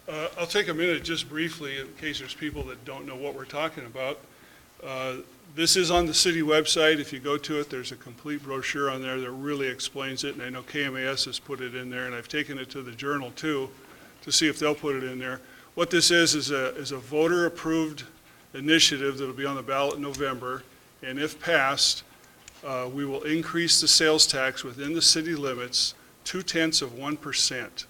I'll take a minute just briefly in case there's people that don't know what we're talking about. This is on the city website. If you go to it, there's a complete brochure on there that really explains it, and I know KMAS has put it in there, and I've taken it to the Journal too to see if they'll put it in there. What this is a voter-approved initiative that'll be on the ballot in November, and if passed, we will increase the sales tax within the city limits 0.2%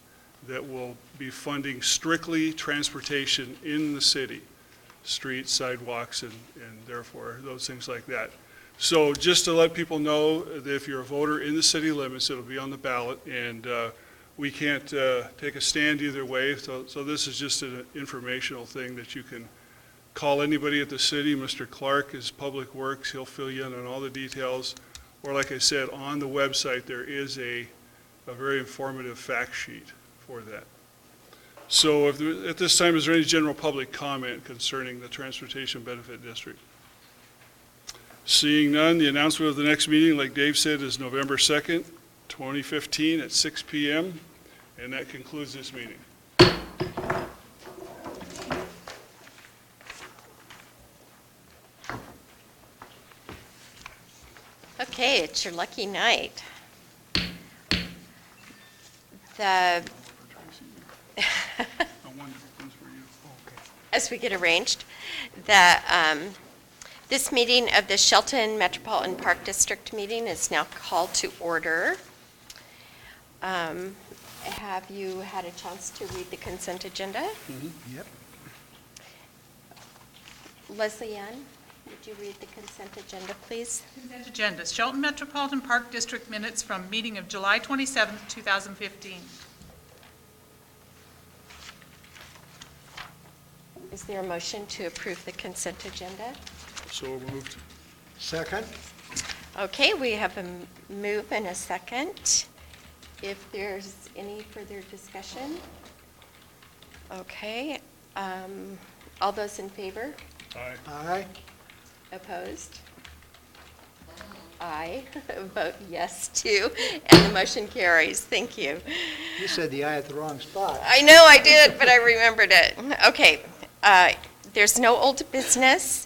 that will be funding strictly transportation in the city, streets, sidewalks, and therefore those things like that. So just to let people know that if you're a voter in the city limits, it'll be on the ballot, and we can't take a stand either way. So this is just an informational thing that you can call anybody at the city. Mr. Clark is Public Works. He'll fill you in on all the details. Or like I said, on the website, there is a very informative fact sheet for that. So if there, at this time, is there any general public comment concerning the Transportation Benefit District? Seeing none, the announcement of the next meeting, like Dave said, is November 2nd, 2015 at 6 p.m. And that concludes this meeting. Okay, it's your lucky night. As we get arranged, this meeting of the Shelton Metropolitan Park District meeting is now called to order. Have you had a chance to read the consent agenda? Mm-hmm. Yep. Leslie Ann, would you read the consent agenda, please? Consent agenda, Shelton Metropolitan Park District minutes from meeting of July 27th, 2015. Is there a motion to approve the consent agenda? So moved. Second? Okay, we have a move and a second. If there's any further discussion? Okay, all those in favor? Aye. Aye. Opposed? Aye. Vote yes too, and the motion carries. Thank you. You said the aye at the wrong spot. I know I did, but I remembered it. Okay, there's no old business.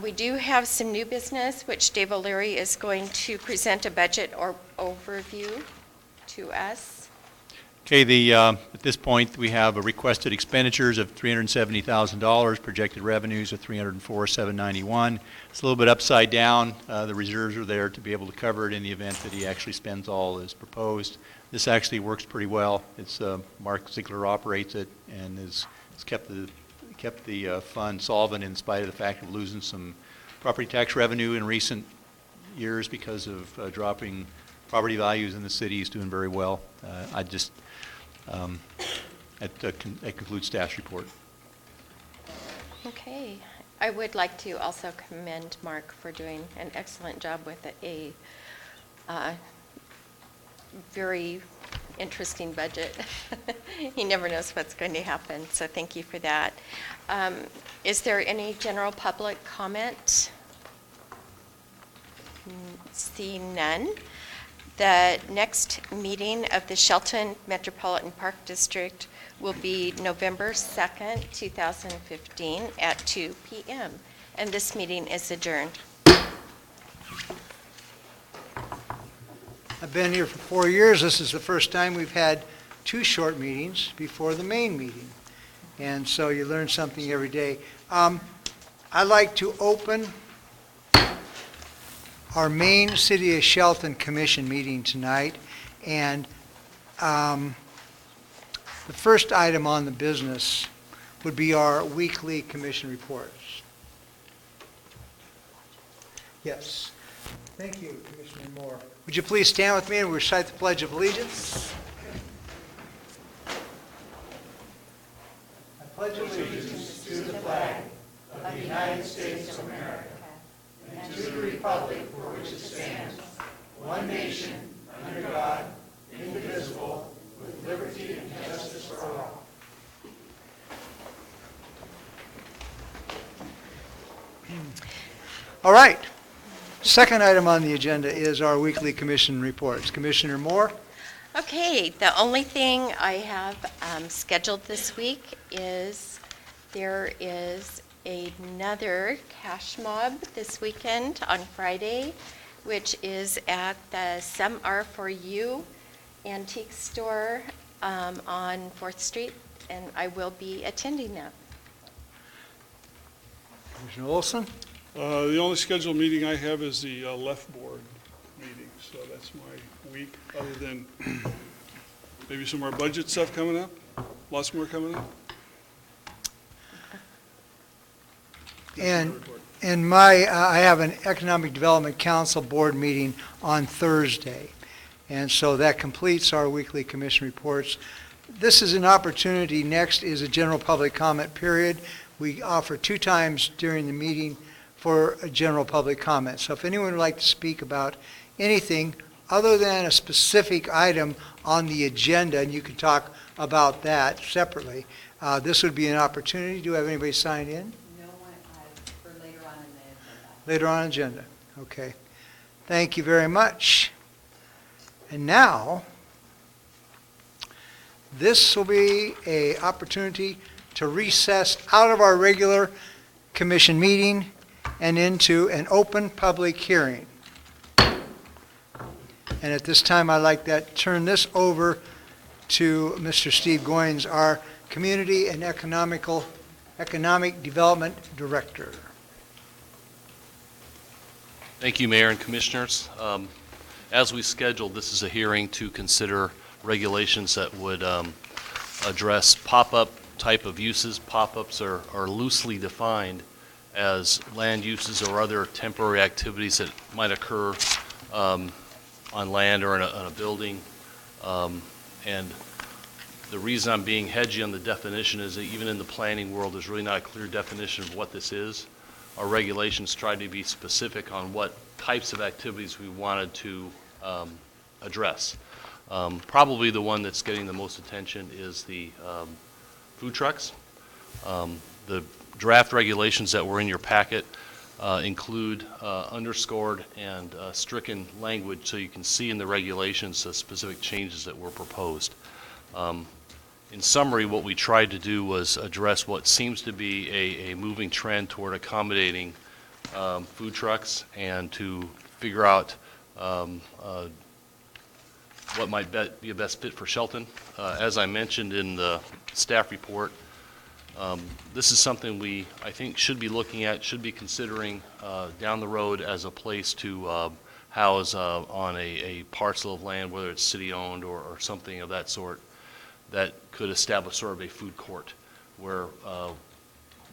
We do have some new business, which Dave O'Leary is going to present a budget or overview to us. Okay, at this point, we have a requested expenditures of $370,000, projected revenues of $304,791. It's a little bit upside down. The reserves are there to be able to cover it in the event that he actually spends all as proposed. This actually works pretty well. It's Mark Ziegler operates it and has kept the fund solvent in spite of the fact of losing some property tax revenue in recent years because of dropping property values in the city. He's doing very well. That concludes staff's report. Okay. I would like to also commend Mark for doing an excellent job with a very interesting budget. He never knows what's going to happen, so thank you for that. Is there any general public comment? Seeing none. The next meeting of the Shelton Metropolitan Park District will be November 2nd, 2015 at 2 p.m. And this meeting is adjourned. I've been here for 4 years. This is the first time we've had 2 short meetings before the main meeting. And so you learn something every day. I'd like to open our main City of Shelton Commission meeting tonight. And the first item on the business would be our weekly commission reports. Yes. Thank you, Commissioner Moore. Would you please stand with me and recite the Pledge of Allegiance? I pledge allegiance to the flag of the United States of America and to the republic for which it stands, one nation, under God, indivisible, with liberty and justice for all. All right. Second item on the agenda is our weekly commission reports. Commissioner Moore? Okay, the only thing I have scheduled this week is there is another cash mob this weekend on Friday, which is at the Some Are For You antique store on 4th Street, and I will be attending that. Commissioner Olson? The only scheduled meeting I have is the left board meeting, so that's my week, other than maybe some more budget stuff coming up, lots more coming up. That's my And, report. and I have an Economic Development Council Board meeting on Thursday. And so that completes our weekly commission reports. This is an opportunity. Next is a general public comment period. We offer 2 times during the meeting for a general public comment. So if anyone would like to speak about anything other than a specific item on the agenda, and you can talk about that separately, this would be an opportunity. Do you have anybody signed in? No one, for later on in the agenda. Later on agenda. Okay. Thank you very much. And now, this will be an opportunity to recess out of our regular commission meeting and into an open public hearing. And at this time, I'd like to turn this over to Mr. Steve Goins, our Community and Economic Development Director. Thank you, Mayor and Commissioners. As we scheduled, this is a hearing to consider regulations that would address pop-up type of uses. Pop-ups are loosely defined as land uses or other temporary activities that might occur on land or in a building. And the reason I'm being hedgy on the definition is that even in the planning world, there's really not a clear definition of what this is. Our regulations try to be specific on what types of activities we wanted to address. Probably the one that's getting the most attention is the food trucks. The draft regulations that were in your packet include underscored and stricken language, so you can see in the regulations the specific changes that were proposed. In summary, what we tried to do was address what seems to be a moving trend toward accommodating food trucks and to figure out what might be a best fit for Shelton. As I mentioned in the staff report, this is something I think should be looking at, should be considering down the road as a place to house on a parcel of land, whether it's city-owned or something of that sort, that could establish sort of a food court where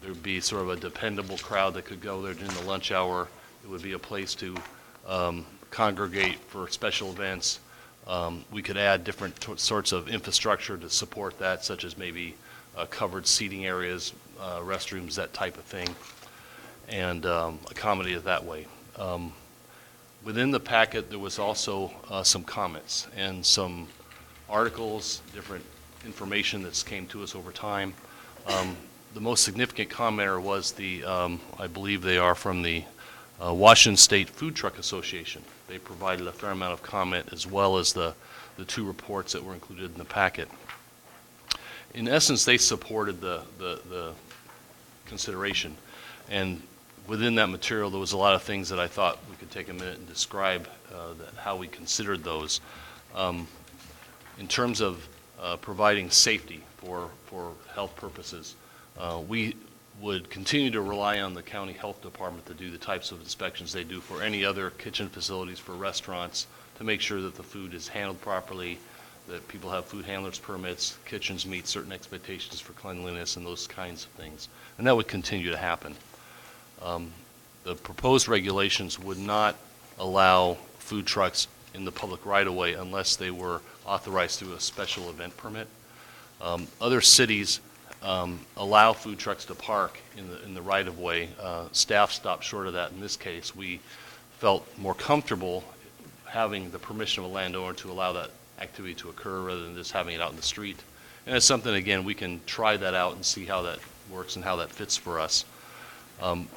there would be sort of a dependable crowd that could go there during the lunch hour. It would be a place to congregate for special events. We could add different sorts of infrastructure to support that, such as maybe covered seating areas, restrooms, that type of thing, and accommodate it that way. Within the packet, there was also some comments and some articles, different information that's came to us over time. The most significant commenter was I believe they are from the Washington State Food Truck Association. They provided a fair amount of comment, as well as the 2 reports that were included in the packet. In essence, they supported the consideration, and within that material, there was a lot of things that I thought we could take a minute and describe how we considered those. In terms of providing safety for health purposes, we would continue to rely on the county health department to do the types of inspections they do for any other kitchen facilities for restaurants, to make sure that the food is handled properly, that people have food handlers permits, kitchens meet certain expectations for cleanliness and those kinds of things. And that would continue to happen. The proposed regulations would not allow food trucks in the public right-of-way unless they were authorized through a special event permit. Other cities allow food trucks to park in the right-of-way. Staff stopped short of that in this case. We felt more comfortable having the permission of a landowner to allow that activity to occur rather than just having it out in the street. And it's something, again, we can try that out and see how that works and how that fits for us.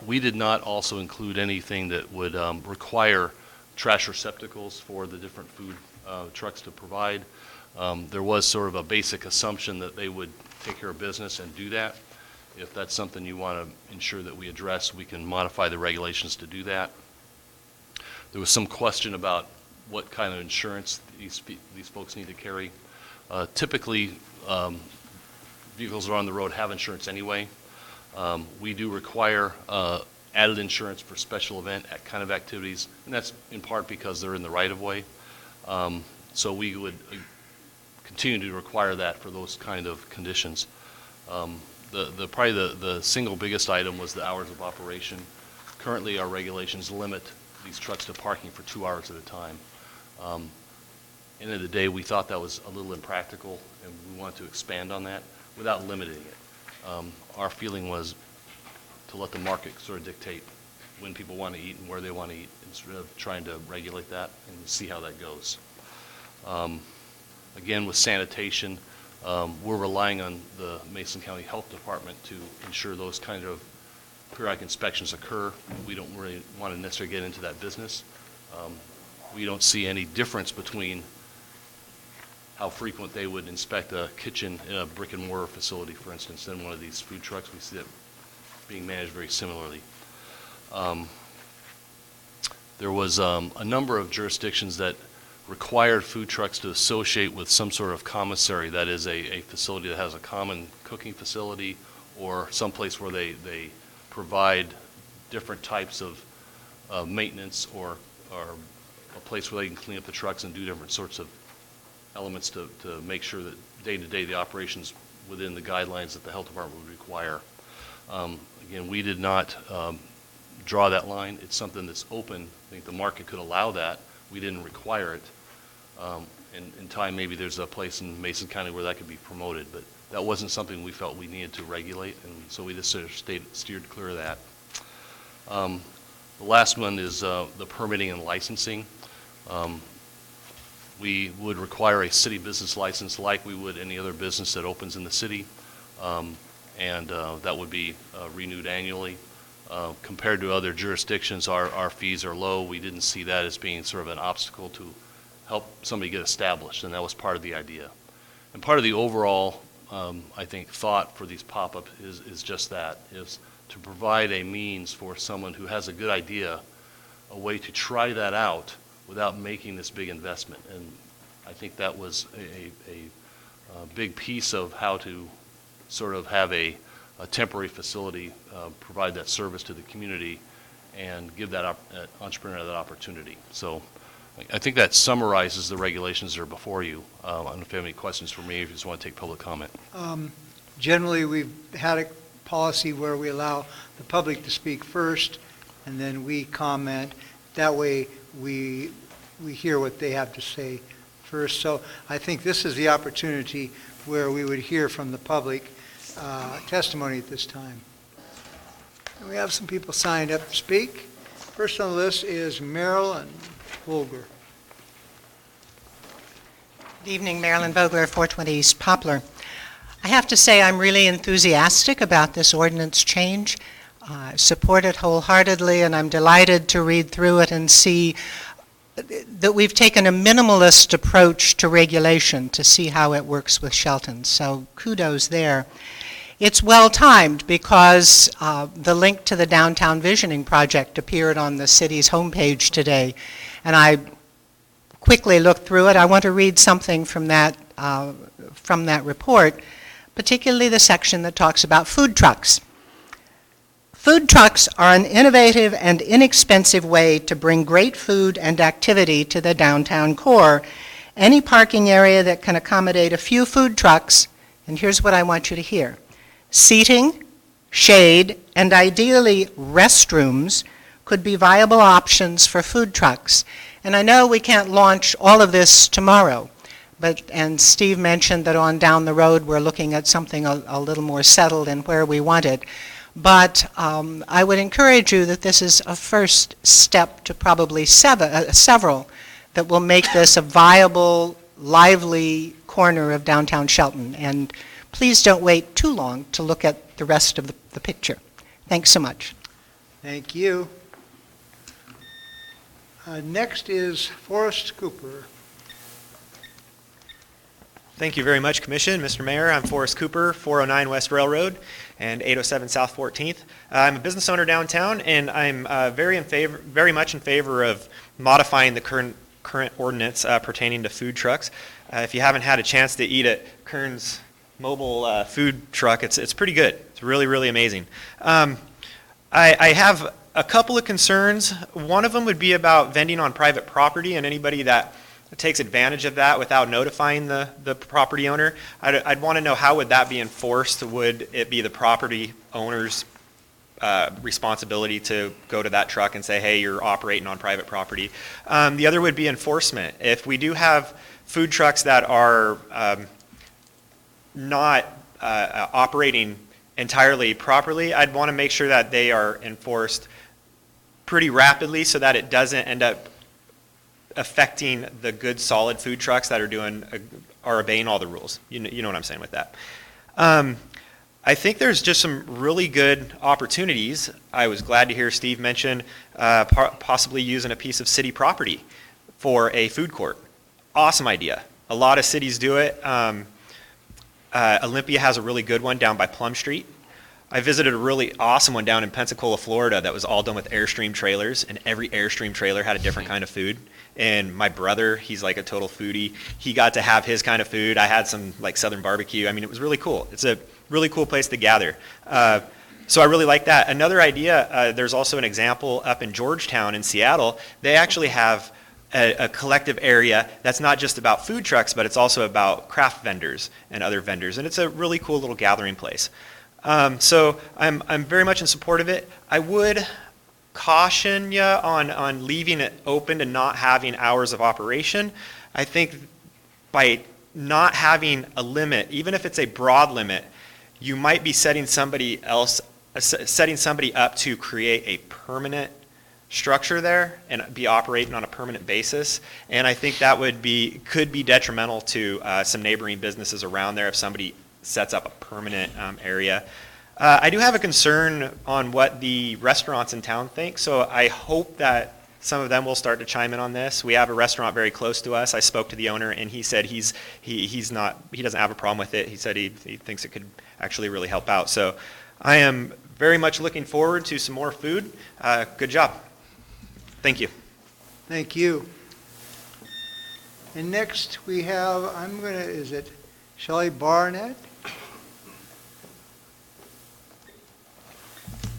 We did not also include anything that would require trash receptacles for the different food trucks to provide. There was sort of a basic assumption that they would take care of business and do that. If that's something you want to ensure that we address, we can modify the regulations to do that. There was some question about what kind of insurance these folks need to carry. Typically, vehicles that are on the road have insurance anyway. We do require added insurance for special event kind of activities, and that's in part because they're in the right-of-way. So we would continue to require that for those kind of conditions. Probably the single biggest item was the hours of operation. Currently, our regulations limit these trucks to parking for 2 hours at a time. End of the day, we thought that was a little impractical, and we wanted to expand on that without limiting it. Our feeling was to let the market sort of dictate when people want to eat and where they want to eat, instead of trying to regulate that and see how that goes. Again, with sanitation, we're relying on the Mason County Health Department to ensure those kind of periodic inspections occur. We don't really want to necessarily get into that business. We don't see any difference between how frequent they would inspect a kitchen in a brick and mortar facility, for instance, than one of these food trucks. We see that being managed very similarly. There was a number of jurisdictions that required food trucks to associate with some sort of commissary, that is a facility that has a common cooking facility or someplace where they provide different types of maintenance or a place where they can clean up the trucks and do different sorts of elements to make sure that day-to-day the operations within the guidelines that the health department would require. Again, we did not draw that line. It's something that's open. I think the market could allow that. We didn't require it. In time, maybe there's a place in Mason County where that could be promoted, but that wasn't something we felt we needed to regulate, and so we just sort of steered clear of that. The last one is the permitting and licensing. We would require a city business license like we would any other business that opens in the city, and that would be renewed annually. Compared to other jurisdictions, our fees are low. We didn't see that as being sort of an obstacle to help somebody get established, and that was part of the idea. And part of the overall, I think, thought for these pop-ups is just that, is to provide a means for someone who has a good idea, a way to try that out without making this big investment. And I think that was a big piece of how to sort of have a temporary facility provide that service to the community and give that entrepreneur that opportunity. So I think that summarizes the regulations that are before you. I don't know if you have any questions for me, if you just want to take public comment. Generally, we've had a policy where we allow the public to speak first, and then we comment. That way, we hear what they have to say first. So I think this is the opportunity where we would hear from the public testimony at this time. And we have some people signed up to speak. First on the list is Marilyn Vogler. Good evening, Marilyn Vogler, 420 East Poplar. I have to say I'm really enthusiastic about this ordinance change. I support it wholeheartedly, and I'm delighted to read through it and see that we've taken a minimalist approach to regulation to see how it works with Shelton. So kudos there. It's well-timed because the link to the Downtown Visioning Project appeared on the city's homepage today, and I quickly looked through it. I want to read something from that report, particularly the section that talks about food trucks. Food trucks are an innovative and inexpensive way to bring great food and activity to the downtown core. Any parking area that can accommodate a few food trucks, and here's what I want you to hear: seating, shade, and ideally restrooms could be viable options for food trucks. And I know we can't launch all of this tomorrow, and Steve mentioned that on down the road we're looking at something a little more settled and where we want it. But I would encourage you that this is a first step to probably several that will make this a viable, lively corner of downtown Shelton. And please don't wait too long to look at the rest of the picture. Thanks so much. Thank you. Next is Forrest Cooper. Thank you very much, Commission. Mr. Mayor, I'm Forrest Cooper, 409 West Railroad and 807 South 14th. I'm a business owner downtown, and I'm very much in favor of modifying the current ordinance pertaining to food trucks. If you haven't had a chance to eat at Kern's mobile food truck, it's pretty good. It's really, really amazing. I have a couple of concerns. One of them would be about vending on private property, and anybody that takes advantage of that without notifying the property owner. I'd want to know, how would that be enforced? Would it be the property owner's responsibility to go to that truck and say, hey, you're operating on private property? The other would be enforcement. If we do have food trucks that are not operating entirely properly, I'd want to make sure that they are enforced pretty rapidly so that it doesn't end up affecting the good, solid food trucks that are obeying all the rules. You know what I'm saying with that. I think there's just some really good opportunities. I was glad to hear Steve mention possibly using a piece of city property for a food court. Awesome idea. A lot of cities do it. Olympia has a really good one down by Plum Street. I visited a really awesome one down in Pensacola, Florida that was all done with Airstream trailers, and every Airstream trailer had a different kind of food. And my brother, he's like a total foodie. He got to have his kind of food. I had some like Southern barbecue. I mean, it was really cool. It's a really cool place to gather. So I really like that. Another idea, there's also an example up in Georgetown in Seattle. They actually have a collective area that's not just about food trucks, but it's also about craft vendors and other vendors. And it's a really cool little gathering place. So I'm very much in support of it. I would caution you on leaving it open to not having hours of operation. I think by not having a limit, even if it's a broad limit, you might be setting somebody up to create a permanent structure there and be operating on a permanent basis. And I think that could be detrimental to some neighboring businesses around there if somebody sets up a permanent area. I do have a concern on what the restaurants in town think, so I hope that some of them will start to chime in on this. We have a restaurant very close to us. I spoke to the owner, and he said he doesn't have a problem with it. He said he thinks it could actually really help out. So I am very much looking forward to some more food. Good job. Thank you. Thank you. And next we have, is it Shelley Barnett?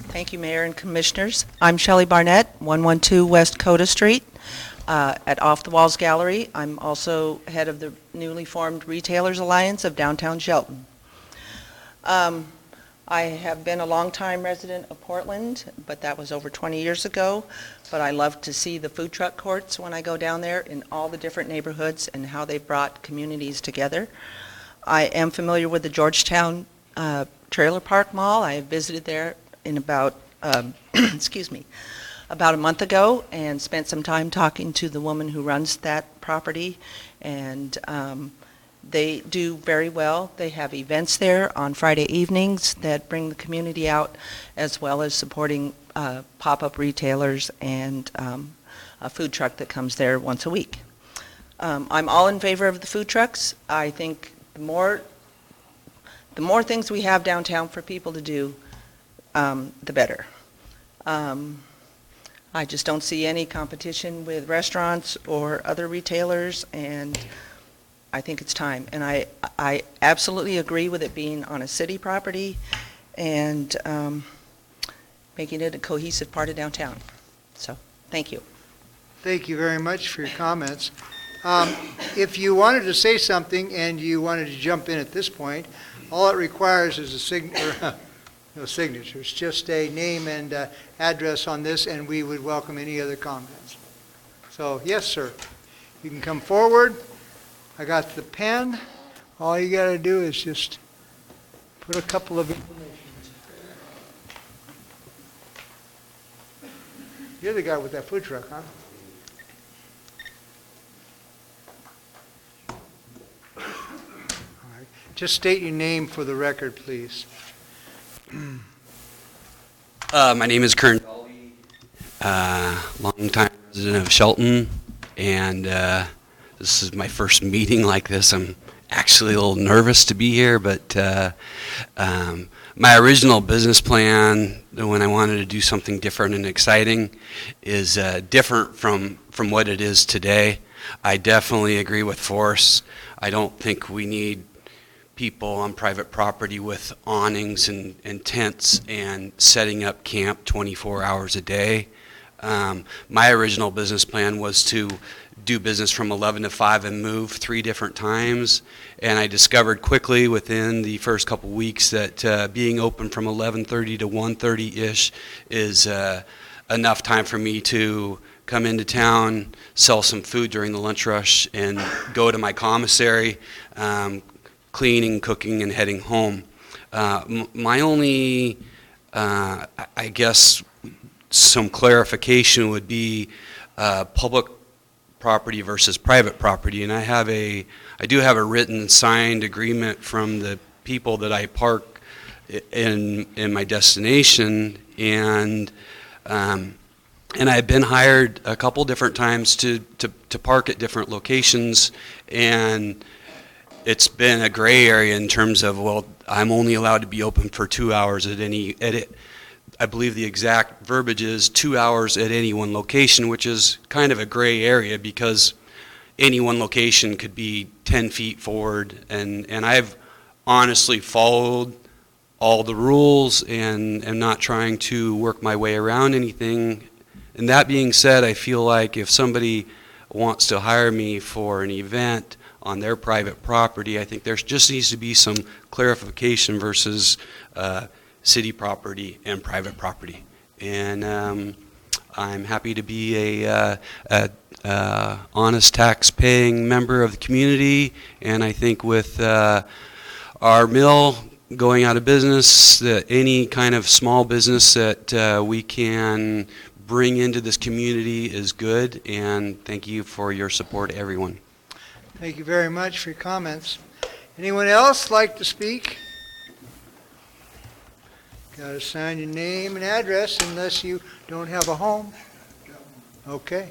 Thank you, Mayor and Commissioners. I'm Shelley Barnett, 112 West Coda Street at Off the Walls Gallery. I'm also head of the newly formed Retailers Alliance of downtown Shelton. I have been a longtime resident of Portland, but that was over 20 years ago. But I love to see the food truck courts when I go down there in all the different neighborhoods and how they've brought communities together. I am familiar with the Georgetown Trailer Park Mall. I visited there in about, about a month ago and spent some time talking to the woman who runs that property. And they do very well. They have events there on Friday evenings that bring the community out, as well as supporting pop-up retailers and a food truck that comes there once a week. I'm all in favor of the food trucks. I think the more things we have downtown for people to do, the better. I just don't see any competition with restaurants or other retailers, and I think it's time. And I absolutely agree with it being on a city property and making it a cohesive part of downtown. So, thank you. Thank you very much for your comments. If you wanted to say something and you wanted to jump in at this point, all it requires is no signatures, just a name and address on this, and we would welcome any other comments. So, yes, sir. You can come forward. I got the pen. All you got to do is just put a couple of information. You're the guy with that food truck, huh? All right. Just state your name for the record, please. My name is Kern Dolby, long time Resident of Shelton, and this is my first meeting like this. I'm actually a little nervous to be here, but my original business plan, when I wanted to do something different and exciting, is different from what it is today. I definitely agree with Forrest. I don't think we need people on private property with awnings and tents and setting up camp 24 hours a day. My original business plan was to do business from 11 to 5 and move 3 different times, and I discovered quickly within the first couple weeks that being open from 11:30 to 1:30-ish is enough time for me to come into town, sell some food during the lunch rush, and go to my commissary, cleaning, cooking, and heading home. My only, I guess, some clarification would be public property versus private property, and I do have a written signed agreement from the people that I park in my destination, and I've been hired a couple different times to park at different locations, and it's been a gray area in terms of, well, I'm only allowed to be open for 2 hours at I believe the exact verbiage is 2 hours at any one location, which is kind of a gray area because any one location could be 10 feet forward, and I've honestly followed all the rules and am not trying to work my way around anything. And that being said, I feel like if somebody wants to hire me for an event on their private property, I think there just needs to be some clarification versus city property and private property. And I'm happy to be a honest tax-paying member of the community, and I think with our mill going out of business, that any kind of small business that we can bring into this community is good, and thank you for your support, everyone. Thank you very much for your comments. Anyone else like to speak? Got to sign your name and address unless you don't have a home. Okay.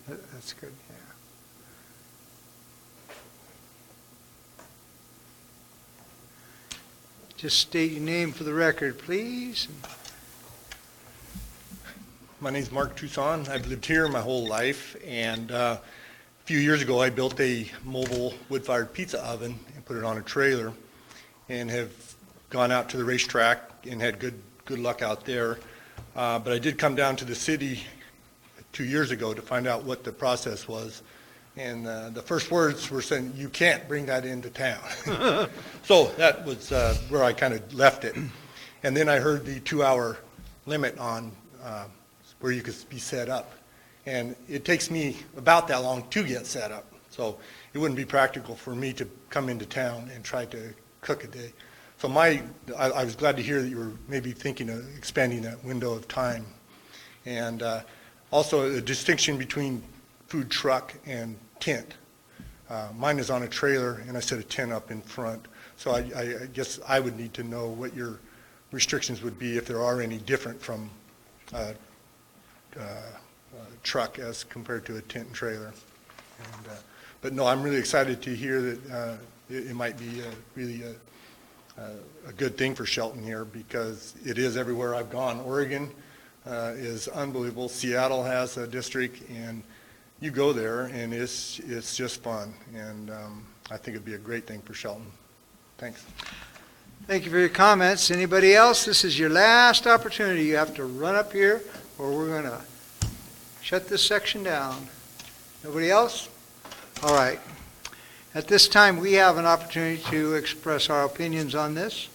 That's good, yeah. Just state your name for the record, please. My name's Mark Toussaint. I've lived here my whole life, and a few years ago I built a mobile wood-fired pizza oven and put it on a trailer, and have gone out to the racetrack and had good luck out there. But I did come down to the city 2 years ago to find out what the process was, and the first words were saying, "You can't bring that into town." So that was where I kind of left it. And then I heard the 2-hour limit on where you could be set up. And it takes me about that long to get set up. So it wouldn't be practical for me to come into town and try to cook a day. So I was glad to hear that you were maybe thinking of expanding that window of time. And also a distinction between food truck and tent. Mine is on a trailer, and I set a tent up in front. So I guess I would need to know what your restrictions would be, if there are any, different from truck as compared to a tent and trailer. And, but no, I'm really excited to hear that it might be really a good thing for Shelton here, because it is everywhere I've gone. Oregon is unbelievable. Seattle has a district, and you go there, and it's just fun. And I think it'd be a great thing for Shelton. Thanks. Thank you for your comments. Anybody else? This is your last opportunity. You have to run up here, or we're going to shut this section down. Nobody else? All right. At this time, we have an opportunity to express our opinions on this,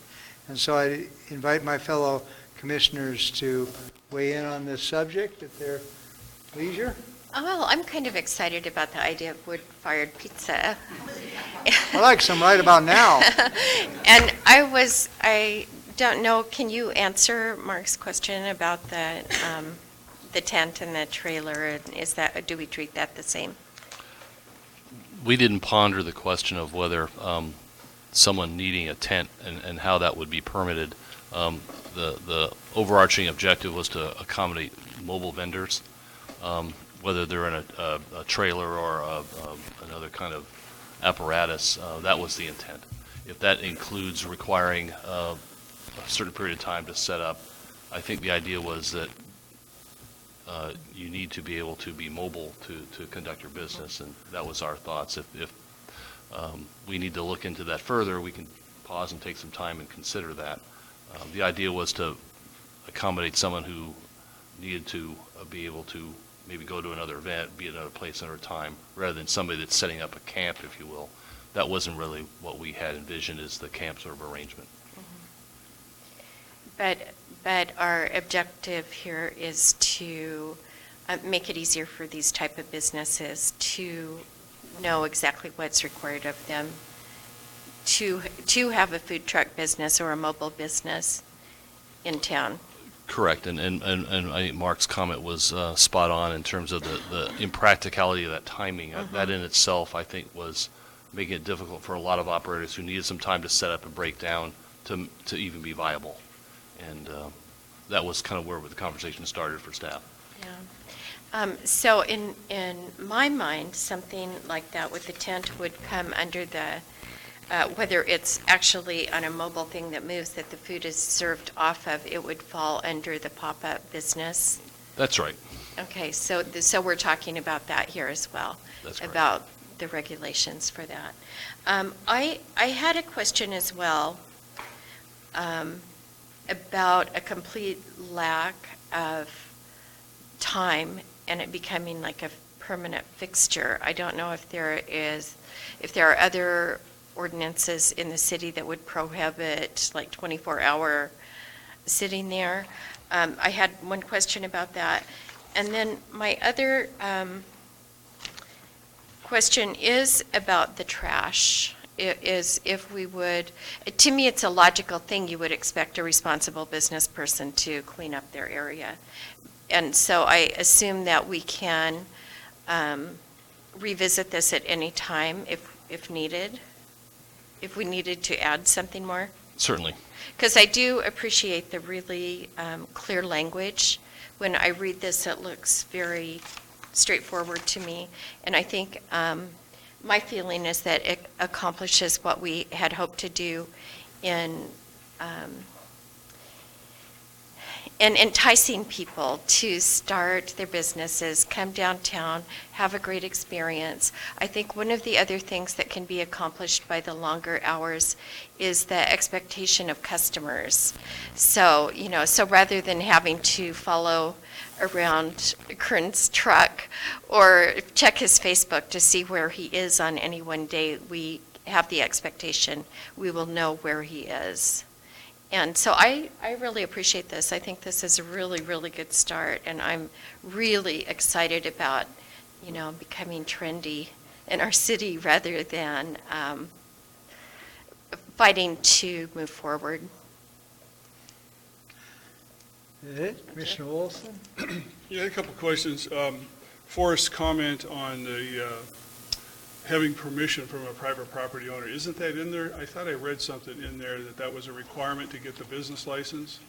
and so I invite my fellow commissioners to weigh in on this subject at their leisure. Oh, well, I'm kind of excited about the idea of wood-fired pizza. I like some right about now. And I don't know, can you answer Mark's question about the tent and the trailer? Do we treat that the same? We didn't ponder the question of whether someone needing a tent and how that would be permitted. The overarching objective was to accommodate mobile vendors, whether they're in a trailer or another kind of apparatus. That was the intent. If that includes requiring a certain period of time to set up, I think the idea was that you need to be able to be mobile to conduct your business, and that was our thoughts. If we need to look into that further, we can pause and take some time and consider that. The idea was to accommodate someone who needed to be able to maybe go to another event, be at another place, another time, rather than somebody that's setting up a camp, if you will. That wasn't really what we had envisioned as the camp sort of arrangement. But our objective here is to make it easier for these type of businesses to know exactly what's required of them to have a food truck business or a mobile business in town. Correct, and I think Mark's comment was spot on in terms of the impracticality of that timing. That in itself, I think, was making it difficult for a lot of operators who needed some time to set up and break down to even be viable. And that was kind of where the conversation started for staff. Yeah. So in my mind, something like that with the tent would come under the, whether it's actually on a mobile thing that moves that the food is served off of, it would fall under the pop-up business. That's right. Okay, so we're talking about that here as well. That's correct. About the regulations for that. I had a question as well about a complete lack of time and it becoming like a permanent fixture. I don't know if there are other ordinances in the city that would prohibit like 24-hour sitting there. I had one question about that. And then my other question is about the trash. Is if we would, to me, it's a logical thing. You would expect a responsible business person to clean up their area. And so I assume that we can revisit this at any time if needed, if we needed to add something more. Certainly. Because I do appreciate the really clear language. When I read this, it looks very straightforward to me. And I think my feeling is that it accomplishes what we had hoped to do in enticing people to start their businesses, come downtown, have a great experience. I think one of the other things that can be accomplished by the longer hours is the expectation of customers. So, so rather than having to follow around Kern's truck or check his Facebook to see where he is on any one day, we have the expectation we will know where he is. And so I really appreciate this. I think this is a really, really good start, and I'm really excited about, becoming trendy in our city rather than fighting to move forward. Commissioner Olson? Yeah, a couple questions. Forrest's comment on the having permission from a private property owner, isn't that in there? I thought I read something in there that was a requirement to get the business license.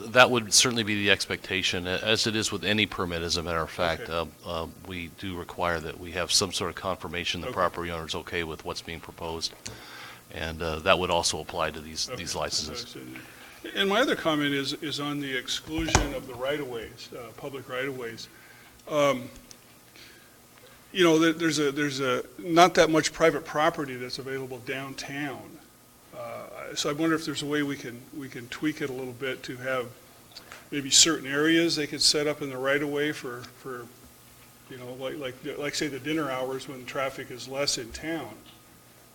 That would certainly be the expectation, as it is with any permit, as a matter of fact. Okay. We do require that we have some sort of confirmation the Okay. property owner is okay with what's being proposed. And that would also apply to these Okay. licenses. And my other comment is on the exclusion of the right-of-ways, public right-of-ways. There's not that much private property that's available downtown. So I wonder if there's a way we can tweak it a little bit to have maybe certain areas they could set up in the right-of-way for like say the dinner hours when traffic is less in town.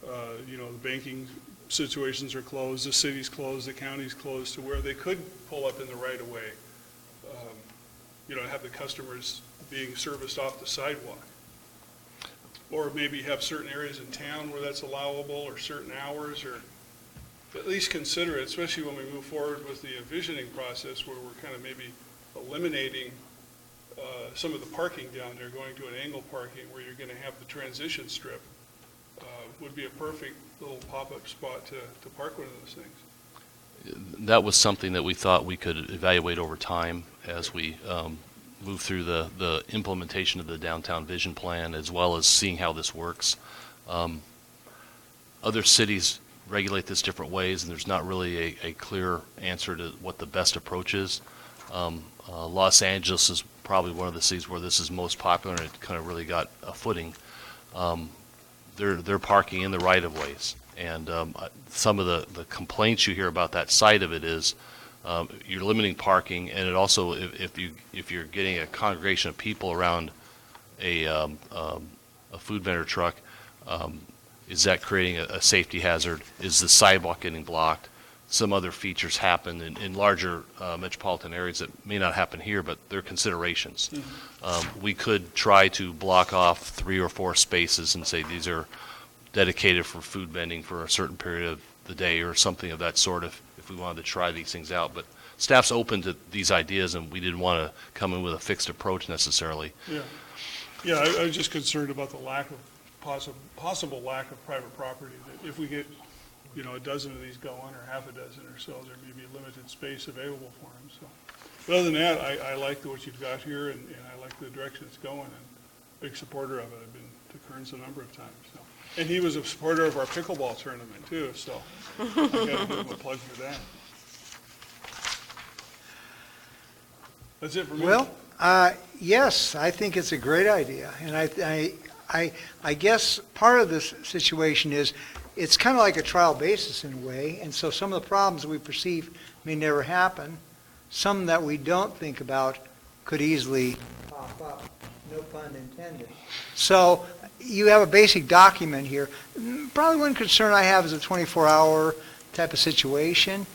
The banking situations are closed, the city's closed, the county's closed, to where they could pull up in the right-of-way. Have the customers being serviced off the sidewalk. Or maybe have certain areas in town where that's allowable, or certain hours, or at least consider it, especially when we move forward with the envisioning process, where we're kind of maybe eliminating some of the parking down there, going to an angle parking where you're going to have the transition strip. would be a perfect little pop-up spot to park one of those things. That was something that we thought we could evaluate over time as we move through the implementation of the downtown vision plan, as well as seeing how this works. Other cities regulate this different ways, and there's not really a clear answer to what the best approach is. Los Angeles is probably one of the cities where this is most popular, and it kind of really got a footing. They're parking in the right-of-ways, and some of the complaints you hear about that side of it is you're limiting parking, and it also, if you're getting a congregation of people around a food vendor truck, is that creating a safety hazard? Is the sidewalk getting blocked? Some other features happen in larger metropolitan areas that may not happen here, but they're considerations. We could try to block off 3 or 4 spaces and say these are dedicated for food vending for a certain period of the day or something of that sort if we wanted to try these things out. But staff's open to these ideas, and we didn't want to come in with a fixed approach necessarily. Yeah, I was just concerned about the lack of possible lack of private property. That if we get, a dozen of these going or half a dozen or so, there may be limited space available for them. So, but other than that, I like what you've got here, and I like the direction it's going, and big supporter of it. I've been to Kearns a number of times. So. And he was a supporter of our pickleball tournament too, so I got to give him a plug for that. That's it for me. Well, yes, I think it's a great idea, and I guess part of this situation is it's kind of like a trial basis in a way, and so some of the problems we perceive may never happen. Some that we don't think about could easily pop up, no pun intended. So you have a basic document here. Probably one concern I have is a 24-hour type of situation.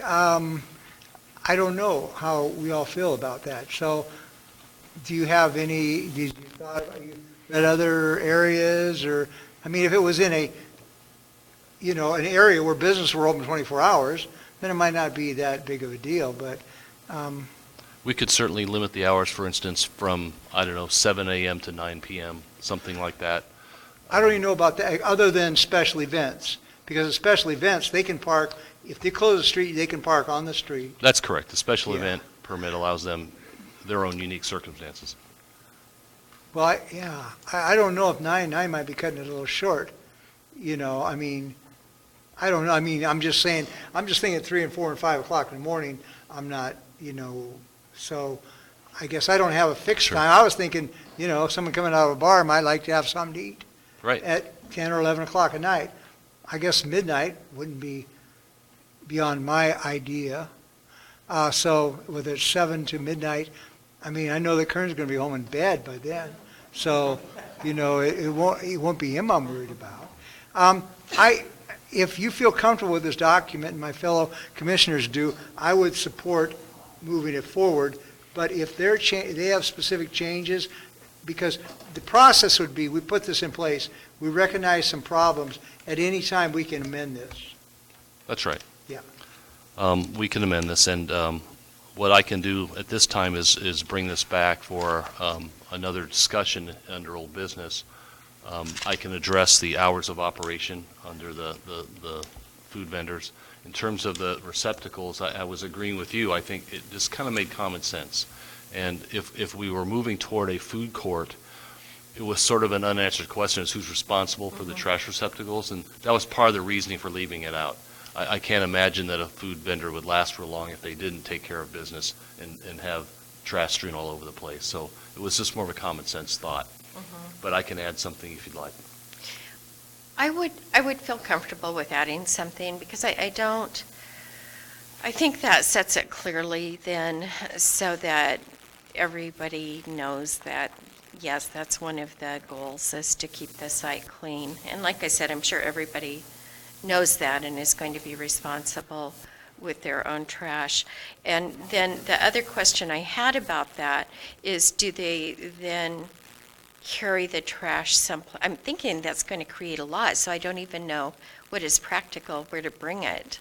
I don't know how we all feel about that. So do you have any, did you thought, you read other areas, or, I mean, if it was in an area where business were open 24 hours, then it might not be that big of a deal, but. We could certainly limit the hours, for instance, from, 7 a.m. to 9 p.m., something like that. I don't even know about that, other than special events. Because at special events, they can park, if they close the street, they can park on the street. That's correct. The special Yeah. event permit allows them their own unique circumstances. Well, I don't know if 9 might be cutting it a little short. I mean, I don't know. I mean, I'm just thinking at 3 and 4 and 5 o'clock in the morning, I'm not, so I guess I don't have a fixed Sure. time. I was thinking, someone coming out of a bar might like to have something to eat Right. at 10 or 11 o'clock at night. I guess midnight wouldn't be beyond my idea. So whether it's 7 to midnight, I mean, I know that Kern's going to be home in bed by then. So, it won't be him I'm worried about. If you feel comfortable with this document, and my fellow commissioners do, I would support moving it forward. But if they have specific changes, because the process would be, we put this in place, we recognize some problems, at any time we can amend this. That's right. Yeah. We can amend this, and what I can do at this time is bring this back for another discussion under old business. I can address the hours of operation under the food vendors. In terms of the receptacles, I was agreeing with you. I think it just kind of made common sense. And if we were moving toward a food court, it was sort of an unanswered question as who's responsible for the trash receptacles, and that was part of the reasoning for leaving it out. I can't imagine that a food vendor would last for long if they didn't take care of business and have trash strewn all over the place. So it was just more of a common sense thought. But I can add something if you'd like. I would feel comfortable with adding something, because I think that sets it clearly then, so that everybody knows that, yes, that's one of the goals, is to keep the site clean. And like I said, I'm sure everybody knows that and is going to be responsible with their own trash. And then the other question I had about that is, do they then carry the trash someplace? I'm thinking that's going to create a lot, so I don't even know what is practical, where to bring it.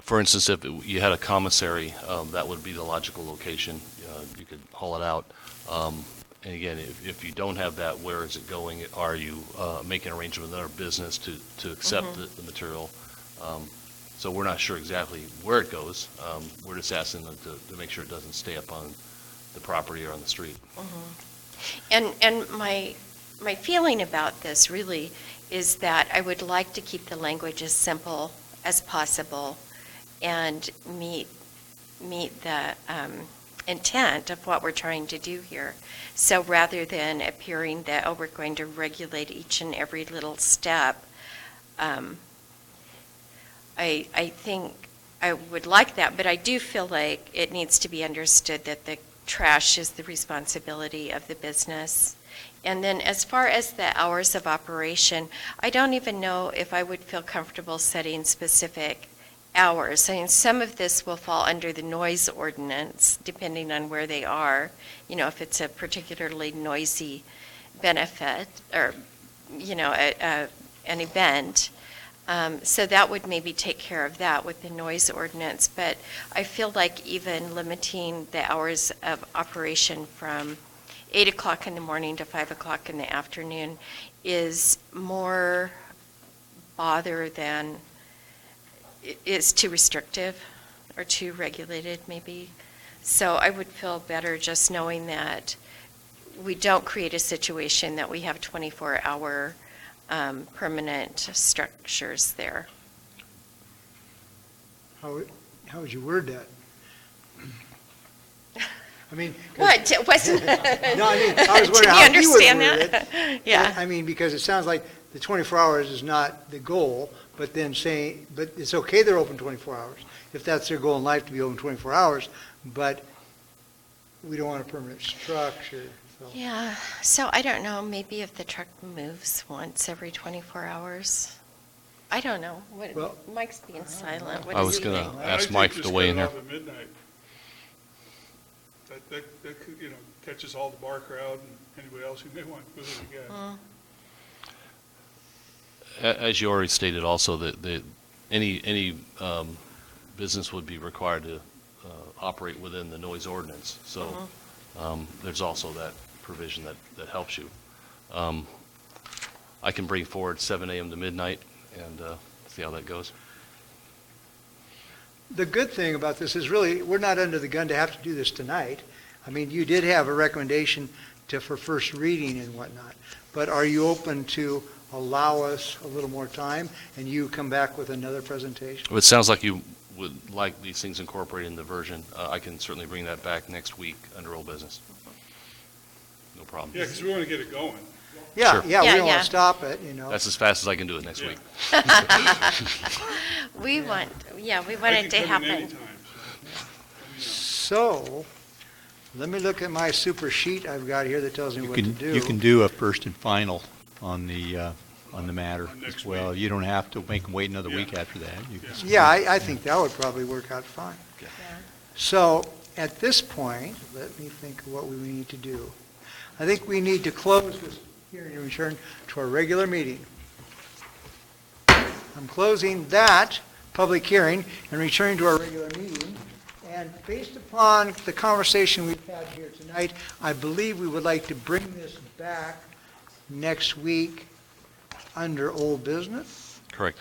For instance, if you had a commissary, that would be the logical location. You could haul it out. And again, if you don't have that, where is it going? Are you making an arrangement with another business to accept the material? So we're not sure exactly where it goes. We're just asking them to make sure it doesn't stay up on the property or on the street. And my feeling about this really is that I would like to keep the language as simple as possible and meet the intent of what we're trying to do here. So rather than appearing that, oh, we're going to regulate each and every little step, I think I would like that, but I do feel like it needs to be understood that the trash is the responsibility of the business. And then as far as the hours of operation, I don't even know if I would feel comfortable setting specific hours. I mean, some of this will fall under the noise ordinance, depending on where they are. You know, if it's a particularly noisy benefit or, you know, an event. So that would maybe take care of that with the noise ordinance. But I feel like even limiting the hours of operation from 8 o'clock in the morning to 5 o'clock in the afternoon is more bother than, is too restrictive or too regulated maybe. So I would feel better just knowing that we don't create a situation that we have 24-hour permanent structures there. How would you word that? I mean. What? Wasn't No, I mean, I was wondering Did how you you would understand word that? it. Yeah. I mean, because it sounds like the 24 hours is not the goal, but then saying, but it's okay they're open 24 hours, if that's their goal in life, to be open 24 hours, but we don't want a permanent structure, so. Yeah, so I don't know, maybe if the truck moves once every 24 hours. I don't know. What, Well, Mike's being silent. What I does was he gonna think? ask I Mike think to just weigh cut in it here. off at midnight. That could, you know, catches all the bar crowd and anybody else who may want food again. As you already stated also, that any business would be required to operate within the noise ordinance. So there's also that provision that helps you. I can bring forward 7 a.m. to midnight and see how that goes. The good thing about this is really, we're not under the gun to have to do this tonight. I mean, you did have a recommendation for first reading and whatnot, but are you open to allow us a little more time and you come back with another presentation? Well, it sounds like you would like these things incorporated in the version. I can certainly bring that back next week under old business. No problem. Yeah, because we want to get it going. Yeah, Sure. yeah, we Yeah, don't want yeah. to stop it, you know. That's as fast as I can do it next Yeah. week. We want I it to can come in happen. anytime, so let me know. So, let me look at my super sheet I've got here that tells me what to do. You can do a first and final on the matter On next as well. week. You don't have to make them wait another Yeah. week after that. You can- Yeah, I think that would probably work out fine. Yeah. So, at this point, let me think of what we need to do. I think we need to close this hearing and return to our regular meeting. I'm closing that public hearing and returning to our regular meeting. And based upon the conversation we've had here tonight, I believe we would like to bring this back next week under old business Correct.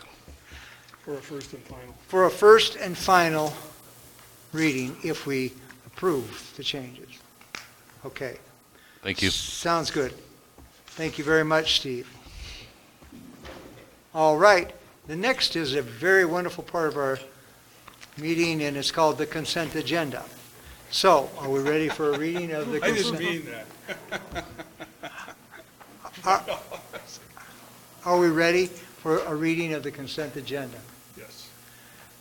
For a first and final. for a first and final reading if we approve the changes. Okay. Thank you. Sounds good. Thank you very much, Steve. All right. The next is a very wonderful part of our meeting, and it's called the consent agenda. So, are we ready for a reading of the I didn't consent? mean that. Are we ready for a reading of the consent agenda? Yes.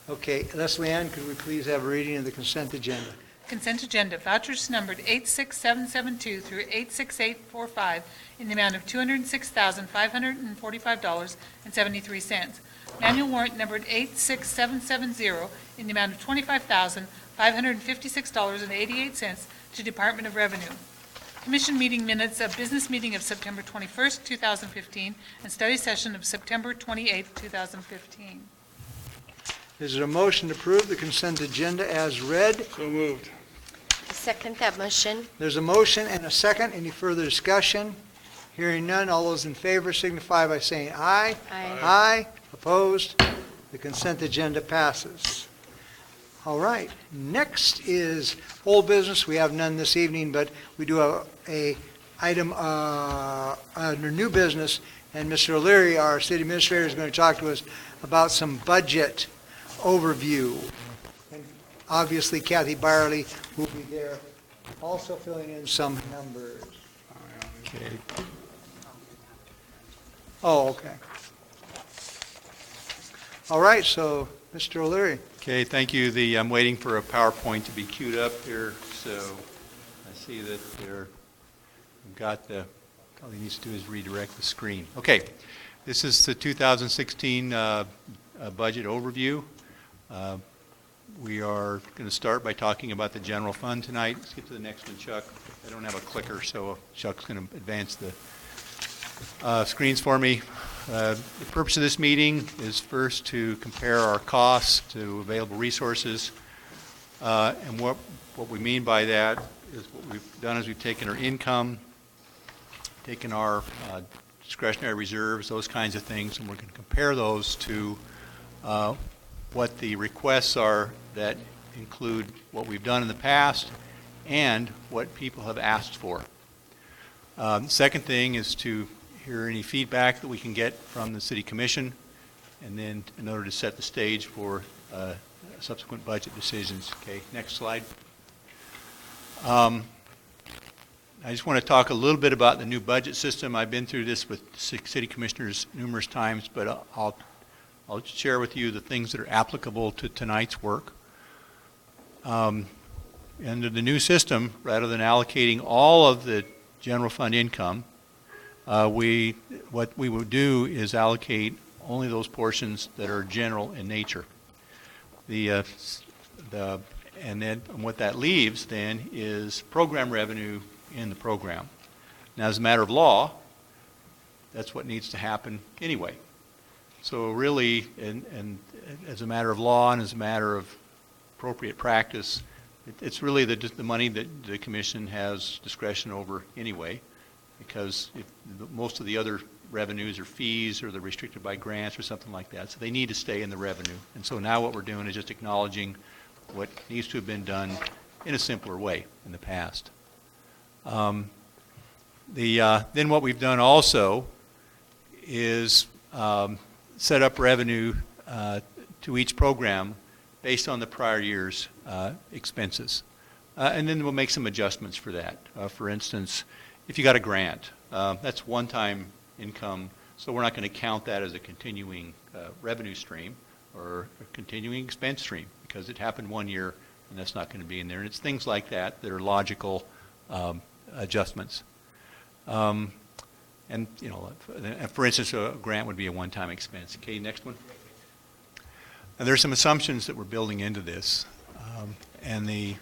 Okay, Leslie Ann, could we please have a reading of the consent agenda? Consent agenda, vouchers numbered 86772 through 86845 in the amount of $206,545.73. Manual warrant numbered 86770 in the amount of $25,556.88 to Department of Revenue. Commission meeting minutes of business meeting of September 21st, 2015, and study session of September 28th, 2015. Is there a motion to approve the consent agenda as read? So moved. second that motion. There's a motion and a second. Any further discussion? Hearing none, all those in favor signify by saying aye. Aye. Aye. Opposed? The consent agenda passes. All right, next is old business. We have none this evening, but we do have a item under new business, and Mr. O'Leary, our city administrator, is going to talk to us about some budget overview. And obviously Kathy Byerly will be there also filling in some numbers. Okay. Oh, okay. All right, so Mr. O'Leary. Okay, thank you. I'm waiting for a PowerPoint to be queued up here, so I see that we've got all he needs to do is redirect the screen. Okay, this is the 2016 budget overview. We are going to start by talking about the general fund tonight. Let's get to the next one, Chuck. I don't have a clicker, so Chuck's going to advance the screens for me. The purpose of this meeting is first to compare our costs to available resources. And what we mean by that is what we've done is we've taken our income, taken our discretionary reserves, those kinds of things, and we're going to compare those to what the requests are that include what we've done in the past and what people have asked for. The second thing is to hear any feedback that we can get from the City Commission, and then in order to set the stage for subsequent budget decisions. Okay, next slide. I just want to talk a little bit about the new budget system. I've been through this with City Commissioners numerous times, but I'll share with you the things that are applicable to tonight's work. Under the new system, rather than allocating all of the general fund income, what we would do is allocate only those portions that are general in nature. And then what that leaves then is program revenue in the program. Now, as a matter of law, that's what needs to happen anyway. So really, and as a matter of law and as a matter of appropriate practice, it's really the money that the commission has discretion over anyway, because most of the other revenues are fees or they're restricted by grants or something like that. So they need to stay in the revenue. And so now what we're doing is just acknowledging what needs to have been done in a simpler way in the past. Then what we've done also is set up revenue to each program based on the prior year's expenses. And then we'll make some adjustments for that. For instance, if you got a grant, that's one-time income, so we're not going to count that as a continuing revenue stream or a continuing expense stream because it happened one year and that's not going to be in there. And it's things like that that are logical adjustments. And, you know, for instance, a grant would be a one-time expense. Okay, next one. And there's some assumptions that we're building into this. And the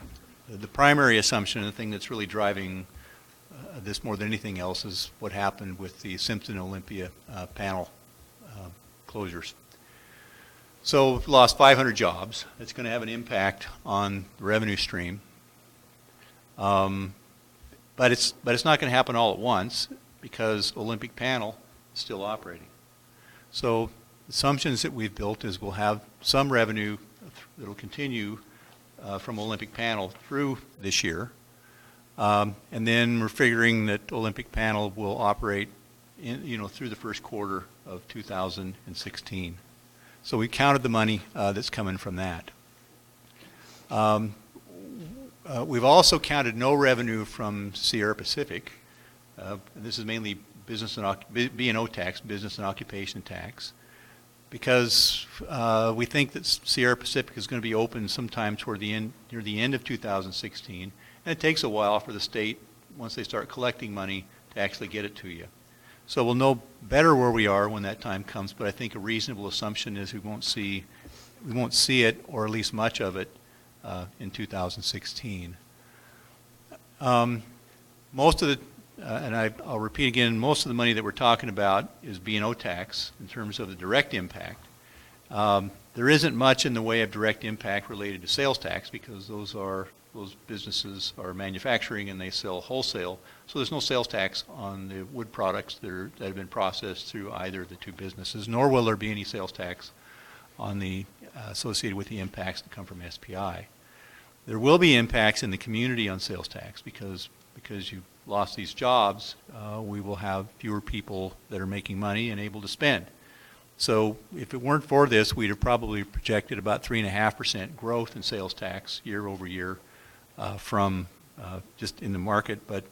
primary assumption, the thing that's really driving this more than anything else, is what happened with the Simpson Olympia panel closures. So we've lost 500 jobs. It's going to have an impact on the revenue stream. But it's not going to happen all at once because Olympic panel is still operating. So assumptions that we've built is we'll have some revenue that will continue from Olympic panel through this year. And then we're figuring that Olympic panel will operate through the first quarter of 2016. So we counted the money that's coming from that. We've also counted no revenue from Sierra Pacific. This is mainly B&O tax, business and occupation tax, because we think that Sierra Pacific is going to be open sometime near the end of 2016, and it takes a while for the state, once they start collecting money, to actually get it to you. So we'll know better where we are when that time comes, but I think a reasonable assumption is we won't see it, or at least much of it, in 2016. Most of the, and I'll repeat again, most of the money that we're talking about is B&O tax in terms of the direct impact. There isn't much in the way of direct impact related to sales tax because those businesses are manufacturing and they sell wholesale. So there's no sales tax on the wood products that have been processed through either of the two businesses, nor will there be any sales tax on the associated with the impacts that come from SPI. There will be impacts in the community on sales tax because you lost these jobs. We will have fewer people that are making money and able to spend. So if it weren't for this, we'd have probably projected about 3.5% growth in sales tax year over year from just in the market. But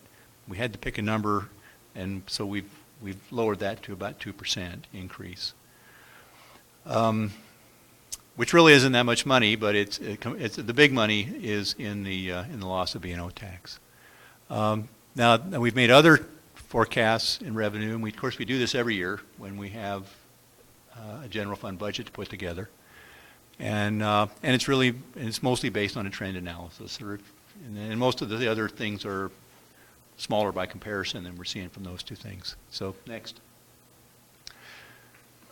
we had to pick a number, and so we've lowered that to about 2% increase, which really isn't that much money. But it's the big money is in the loss of B&O tax. Now we've made other forecasts in revenue, and of course we do this every year when we have a general fund budget to put together, and it's mostly based on a trend analysis, and most of the other things are smaller by comparison than we're seeing from those two things. So next.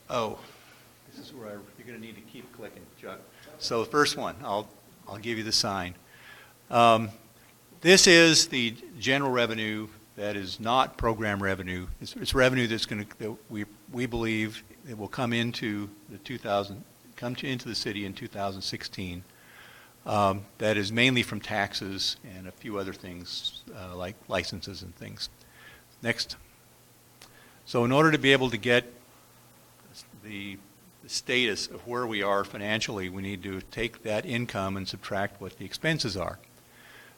Oh, this is where you're going to need to keep clicking, Chuck. So the first one, I'll give you the sign. This is the general revenue that is not program revenue. It's revenue that's going to that we believe it will come into into the city in 2016. That is mainly from taxes and a few other things like licenses and things. Next. So in order to be able to get the status of where we are financially, we need to take that income and subtract what the expenses are.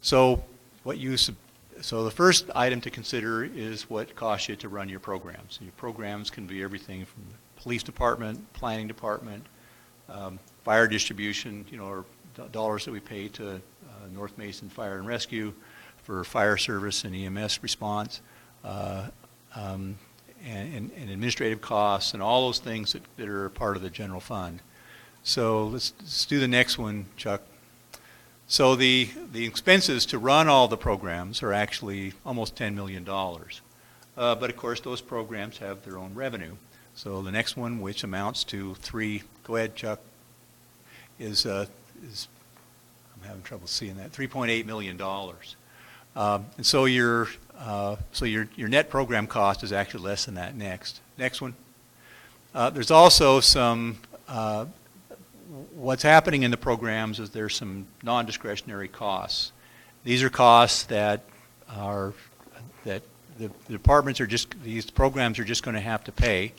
So the first item to consider is what costs you to run your programs. Your programs can be everything from the police department, planning department, fire distribution, or dollars that we pay to North Mason Fire and Rescue for fire service and EMS response, and administrative costs, and all those things that are part of the general fund. So let's do the next one, Chuck. So the expenses to run all the programs are actually almost $10 million. But of course, those programs have their own revenue. So the next one, which amounts to go ahead, Chuck, is I'm having trouble seeing that, $3.8 million. And so your net program cost is actually less than that. Next one. There's also some what's happening in the programs is there's some non-discretionary costs. These are costs that the departments these programs are just going to have to pay,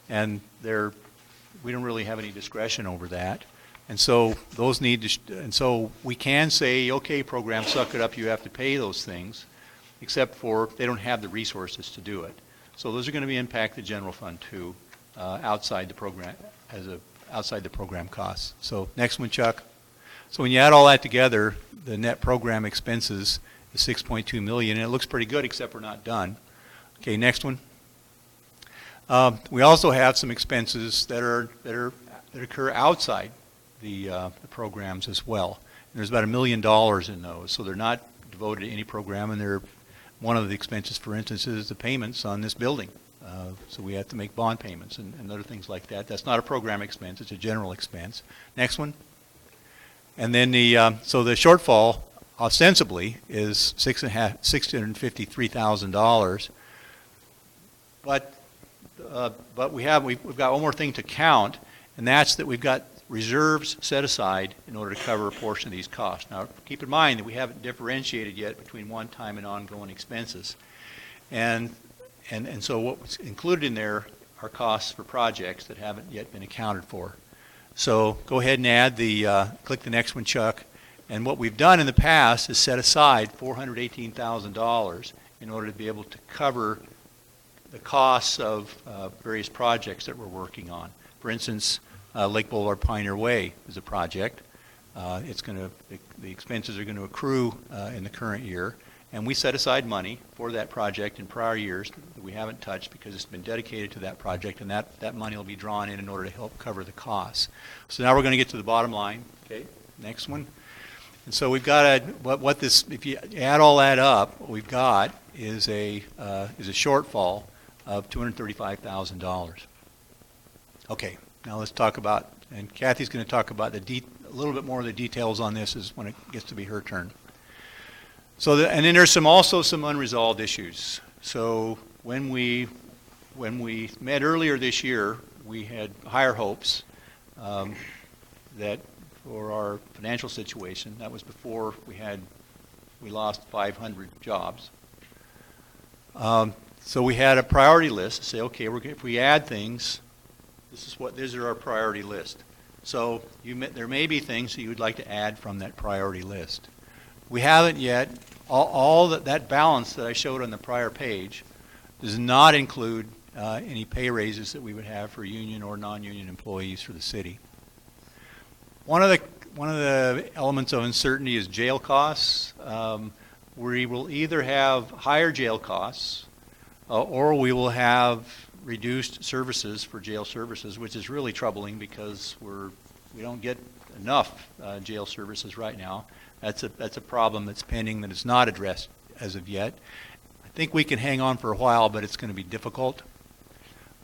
and we don't really have any discretion over that. And so those and so we can say, okay, program, suck it up, you have to pay those things, except for they don't have the resources to do it. So those are going to impact the general fund too, outside the program outside the program costs. So next one, Chuck. So when you add all that together, the net program expenses is $6.2 million, and it looks pretty good, except we're not done. Okay, next one. We also have some expenses that occur outside the programs as well. And there's about $1 million in those, so they're not devoted to any program, and one of the expenses, for instance, is the payments on this building. So we have to make bond payments and other things like that. That's not a program expense, it's a general expense. Next one. And then so the shortfall ostensibly is $653,000. But we've got one more thing to count, and that's that we've got reserves set aside in order to cover a portion of these costs. Now keep in mind that we haven't differentiated yet between one-time and ongoing expenses. And so what's included in there are costs for projects that haven't yet been accounted for. So go ahead and add click the next one, Chuck. And what we've done in the past is set aside $418,000 in order to be able to cover the costs of various projects that we're working on. For instance, Lake Boulevard Pioneer Way is a project. The expenses are going to accrue in the current year. And we set aside money for that project in prior years that we haven't touched because it's been dedicated to that project, and that money will be drawn in order to help cover the costs. So now we're going to get to the bottom line. Okay, next one. And so we've got if you add all that up, what we've got is a shortfall of $235,000. Okay, now let's talk about And Kathy's going to talk about a little bit more of the details on this when it gets to be her turn. So, and then there's also some unresolved issues. So when we met earlier this year, we had higher hopes that for our financial situation. That was before we lost 500 jobs. So we had a priority list to say, okay, if we add things, these are our priority list. So there may be things that you would like to add from that priority list. We haven't yet. All that balance that I showed on the prior page does not include any pay raises that we would have for union or non-union employees for the city. One of the elements of uncertainty is jail costs. We will either have higher jail costs or we will have reduced services for jail services, which is really troubling because we don't get enough jail services right now. That's a problem that's pending that is not addressed as of yet. I think we can hang on for a while, but it's going to be difficult.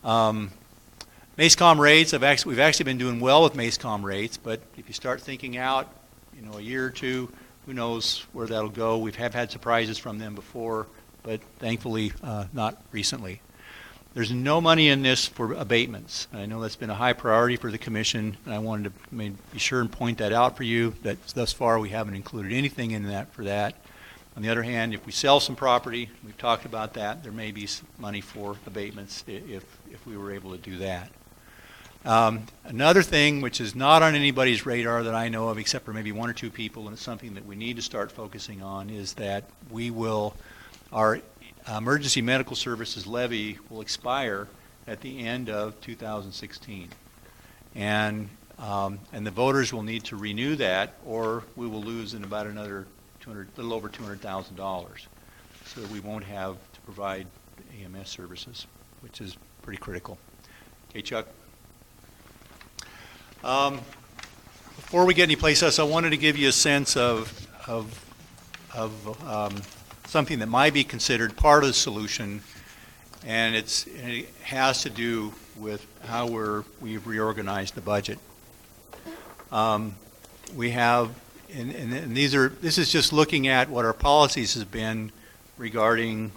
MACECOM rates, we've actually been doing well with MACECOM rates, but if you start thinking out, a year or two, who knows where that'll go. We have had surprises from them before, but thankfully not recently. There's no money in this for abatements. I know that's been a high priority for the commission, and I wanted to be sure and point that out for you, that thus far we haven't included anything in that for that. On the other hand, if we sell some property, we've talked about that, there may be some money for abatements if we were able to do that. Another thing which is not on anybody's radar that I know of, except for maybe one or two people, and it's something that we need to start focusing on, is that our emergency medical services levy will expire at the end of 2016. And the voters will need to renew that, or we will lose in about another little over $200,000. So we won't have to provide EMS services, which is pretty critical. Okay, Chuck? Before we get any place else, I wanted to give you a sense of something that might be considered part of the solution, and it has to do with how we've reorganized the budget. We have, and this is just looking at what our policies have been regarding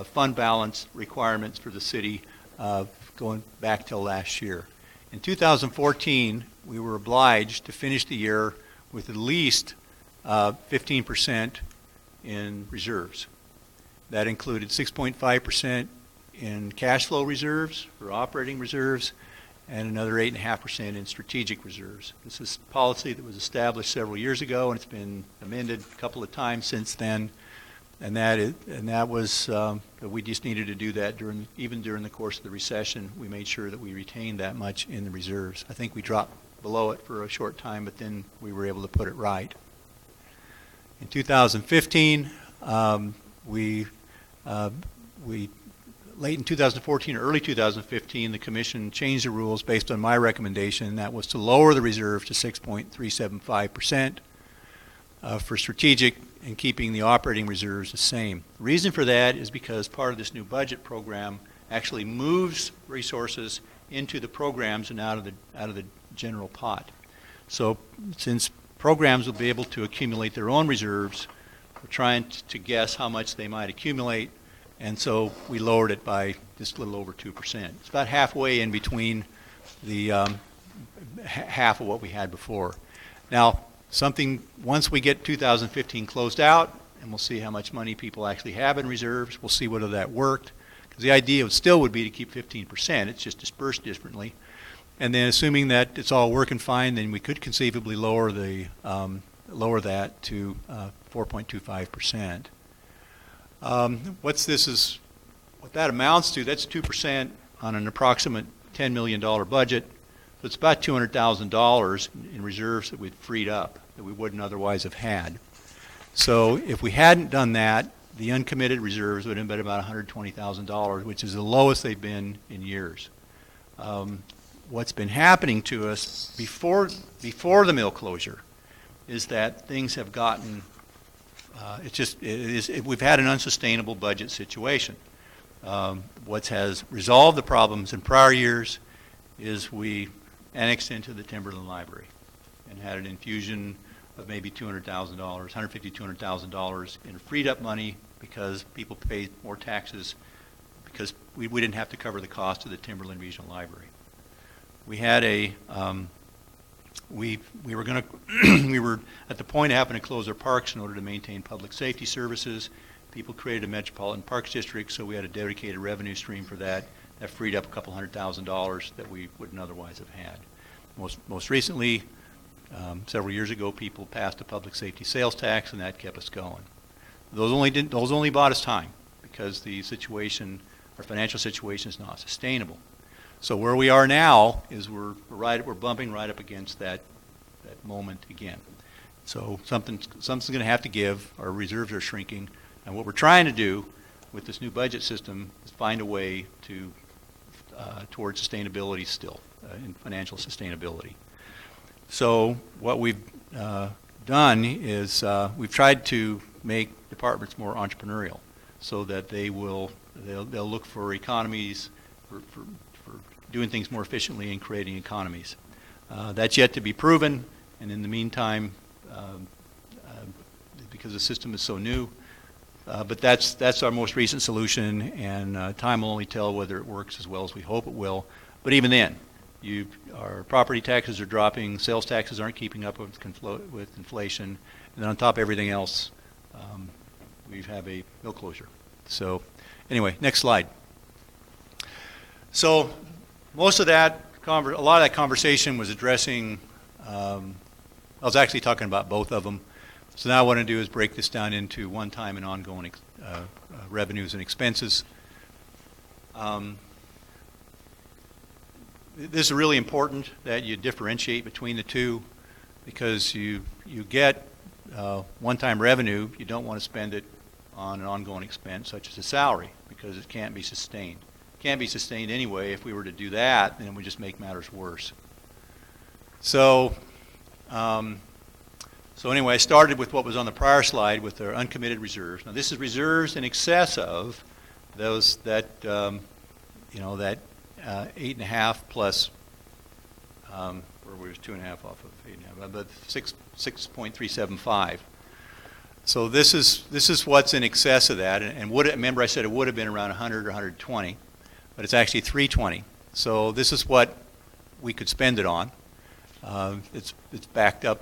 fund balance requirements for the city going back till last year. In 2014, we were obliged to finish the year with at least 15% in reserves. That included 6.5% in cash flow reserves or operating reserves, and another 8.5% in strategic reserves. This is policy that was established several years ago, and it's been amended a couple of times since then. And that was we just needed to do that even during the course of the recession. We made sure that we retained that much in the reserves. I think we dropped below it for a short time, but then we were able to put it right. In 2015, late in 2014 or early 2015, the commission changed the rules based on my recommendation. That was to lower the reserve to 6.375% for strategic, and keeping the operating reserves the same. The reason for that is because part of this new budget program actually moves resources into the programs and out of the general pot. So since programs will be able to accumulate their own reserves, we're trying to guess how much they might accumulate, and so we lowered it by just a little over 2%. It's about halfway in between the half of what we had before. Now, once we get 2015 closed out, and we'll see how much money people actually have in reserves, we'll see whether that worked. Because the idea still would be to keep 15%, it's just dispersed differently. And then assuming that it's all working fine, then we could conceivably lower that to 4.25%. What that amounts to, that's 2% on an approximate $10 million budget. So it's about $200,000 in reserves that we've freed up that we wouldn't otherwise have had. So if we hadn't done that, the uncommitted reserves would have been about $120,000, which is the lowest they've been in years. What's been happening to us before the mill closure is that things have gotten, we've had an unsustainable budget situation. What has resolved the problems in prior years is we annexed into the Timberland Library and had an infusion of maybe $200,000, $150,000, $200,000 in freed up money because people paid more taxes because we didn't have to cover the cost of the Timberland Regional Library. We had a, we were going to, we were at the point of having to close our parks in order to maintain public safety services. People created a Metropolitan Parks District, so we had a dedicated revenue stream for that. That freed up a couple $100,000 that we wouldn't otherwise have had. Most recently, several years ago, people passed a public safety sales tax, and that kept us going. Those only bought us time because the situation, our financial situation, is not sustainable. So where we are now is we're bumping right up against that moment again. So something's going to have to give. Our reserves are shrinking, and what we're trying to do with this new budget system is find a way to towards sustainability still, in financial sustainability. So what we've done is we've tried to make departments more entrepreneurial so that they'll look for economies, for doing things more efficiently and creating economies. That's yet to be proven, and in the meantime, because the system is so new, but that's our most recent solution, and time will only tell whether it works as well as we hope it will. But even then, our property taxes are dropping, sales taxes aren't keeping up with inflation, and then on top of everything else, we have a mill closure. So anyway, next slide. So most of that, a lot of that conversation was addressing, I was actually talking about both of them. So now what I want to do is break this down into one-time and ongoing revenues and expenses. This is really important that you differentiate between the two because you get one-time revenue, you don't want to spend it on an ongoing expense such as a salary because it can't be sustained. It can't be sustained anyway. If we were to do that, then it would just make matters worse. So anyway, I started with what was on the prior slide with our uncommitted reserves. Now this is reserves in excess of those that, that 8.5 plus, where was 2.5 off of 8.5, but 6.375. So this is what's in excess of that, and remember I said it would have been around 100 or 120, but it's actually 320. So this is what we could spend it on. It's backed up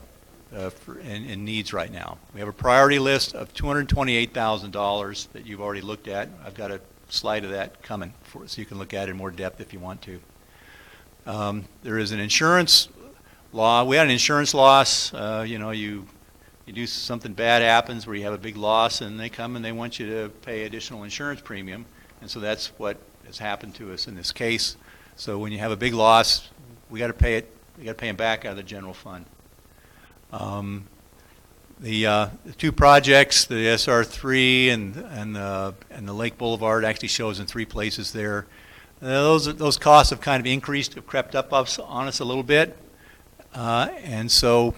in needs right now. We have a priority list of $228,000 that you've already looked at. I've got a slide of that coming so you can look at it in more depth if you want to. There is an insurance law. We had an insurance loss. You do something bad happens where you have a big loss, and they come and they want you to pay additional insurance premium, and so that's what has happened to us in this case. So when you have a big loss, we got to pay it. We got to pay them back out of the general fund. The two projects, the SR3 and the Lake Boulevard, actually shows in 3 places there. Those costs have kind of increased, have crept up on us a little bit, and so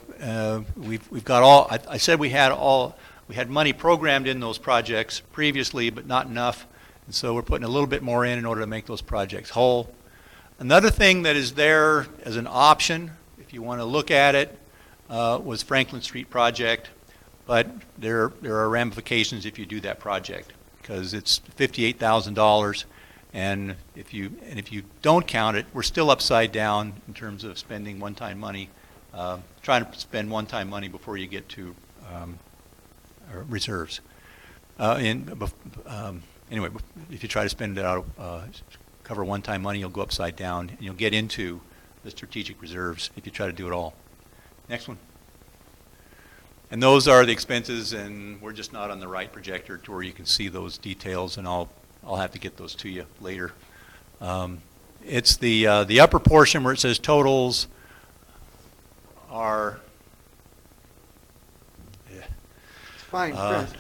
we've got all. I said we had money programmed in those projects previously, but not enough, and so we're putting a little bit more in order to make those projects whole. Another thing that is there as an option, if you want to look at it, was Franklin Street project, but there are ramifications if you do that project because it's $58,000, and if you don't count it, we're still upside down in terms of spending one-time money, trying to spend one-time money before you get to reserves. Anyway, if you try to spend it out, cover one-time money, you'll go upside down, and you'll get into the strategic reserves if you try to do it all. Next one. And those are the expenses, and we're just not on the right projector to where you can see those details, and I'll have to get those to you later. It's the upper portion where it says totals are. Yeah. Fine, print.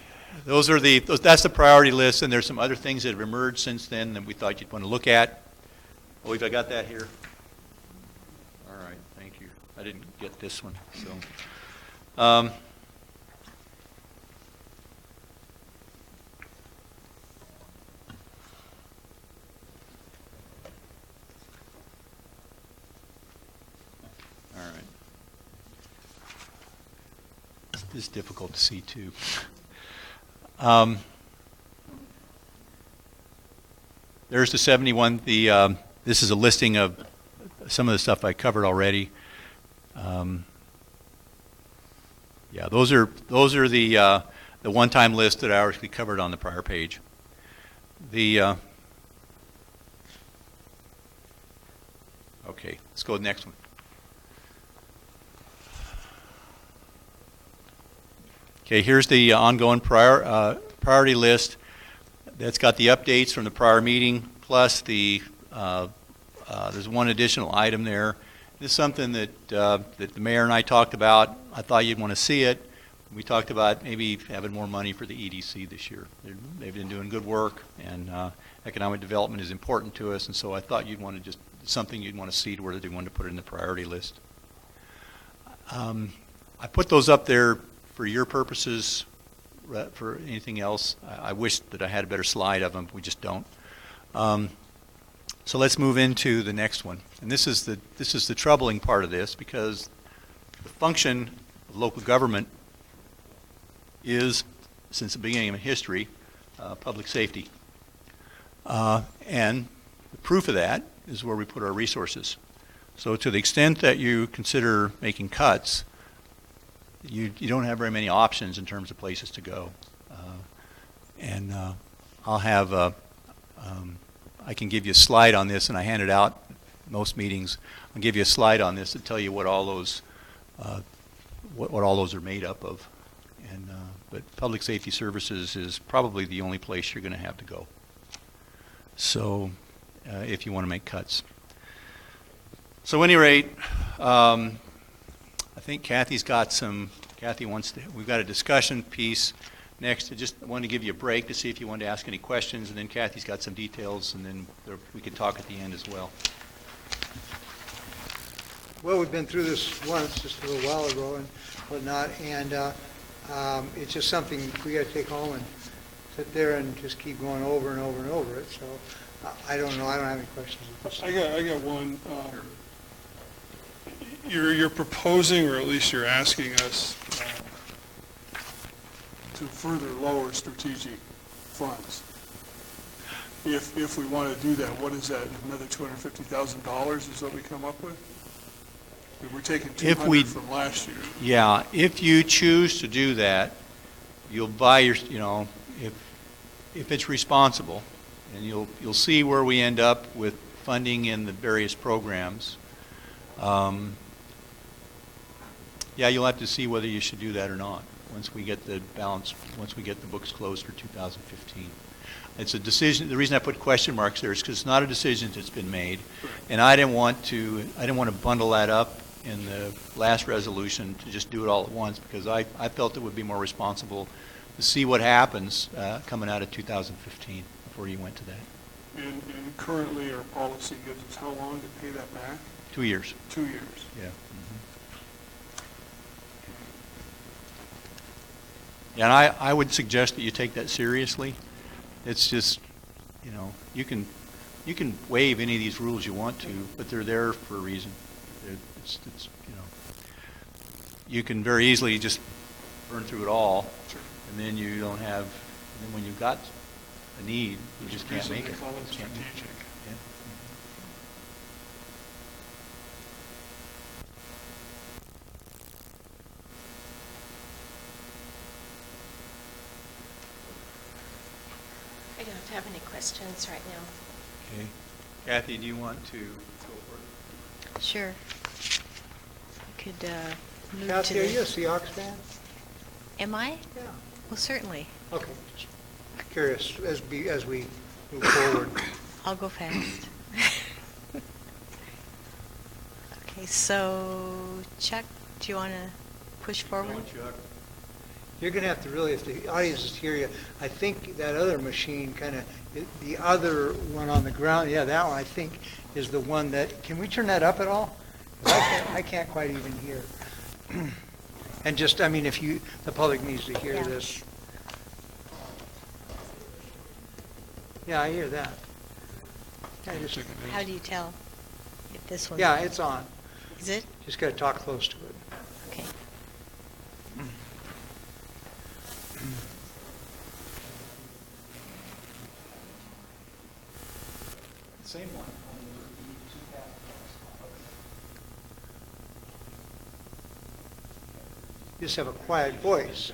That's the priority list, and there's some other things that have emerged since then that we thought you'd want to look at. Oh, have I got that here? All right, thank you. I didn't get this one, so. is difficult to see too. There's the 71. This is a listing of some of the stuff I covered already. Yeah, those are the one-time list that I already covered on the prior page. Okay, let's go to the next one. Okay, here's the ongoing priority list. That's got the updates from the prior meeting, plus there's one additional item there. This is something that the mayor and I talked about. I thought you'd want to see it. We talked about maybe having more money for the EDC this year. They've been doing good work, and economic development is important to us, and so I thought you'd want to just, something you'd want to see to where they wanted to put it in the priority list. I put those up there for your purposes. For anything else, I wish that I had a better slide of them. We just don't. So let's move into the next one. And this is the troubling part of this, because the function of local government is, since the beginning of history, public safety. And the proof of that is where we put our resources. So to the extent that you consider making cuts, you don't have very many options in terms of places to go. I'll have I can give you a slide on this, and I hand it out most meetings. I'll give you a slide on this to tell you what all those what all those are made up of. But public safety services is probably the only place you're going to have to go. So if you want to make cuts. So at any rate, I think Kathy's got some, we've got a discussion piece next. I just wanted to give you a break to see if you wanted to ask any questions, and then Kathy's got some details, and then we can talk at the end as well. Well, we've been through this once, just a little while ago and whatnot, and it's just something we got to take home and sit there and just keep going over and over and over it. So I don't know. I don't have any questions at this time. I got one. You're proposing, or at least you're asking us to further lower strategic funds. If we want to do that, what is that? Another $250,000 is what we come up with? We're taking $200 from last year. Yeah, if you choose to do that, you'll buy your, if it's responsible, and you'll see where we end up with funding in the various programs. Yeah, you'll have to see whether you should do that or not once we get the balance, once we get the books closed for 2015. It's a decision. The reason I put question marks there is because it's not a decision that's been made, and I didn't want to bundle that up in the last resolution to just do it all at once, because I felt it would be more responsible to see what happens coming out of 2015 before you went to that. And currently our policy gives us how long to pay that back? 2 years. 2 years. Yeah. And I would suggest that you take that seriously. It's just, you can waive any of these rules you want to, but they're there for a reason. You can very easily just burn through it all, and then you don't have, and then when you've got a need, you just can't make it. Strategic. Yeah. I don't have any questions right now. Okay. Kathy, do you want to go for it? Sure. I could move to Kathy, are you a Seahawks fan? Am I? Yeah. Well, certainly. Okay. Just curious as we move forward. I'll go fast. Okay, so Chuck, do you want to push forward? You're going to have to really, if the audience is here, I think that other machine the other one on the ground, yeah, that one I think is the one that, can we turn that up at all? I can't quite even hear. And just, if the public needs to hear this. Yeah, I hear that. How do you tell if this one? Yeah, it's on. Is it? Just got to talk close to it. Okay. Same one. You just have a quiet voice.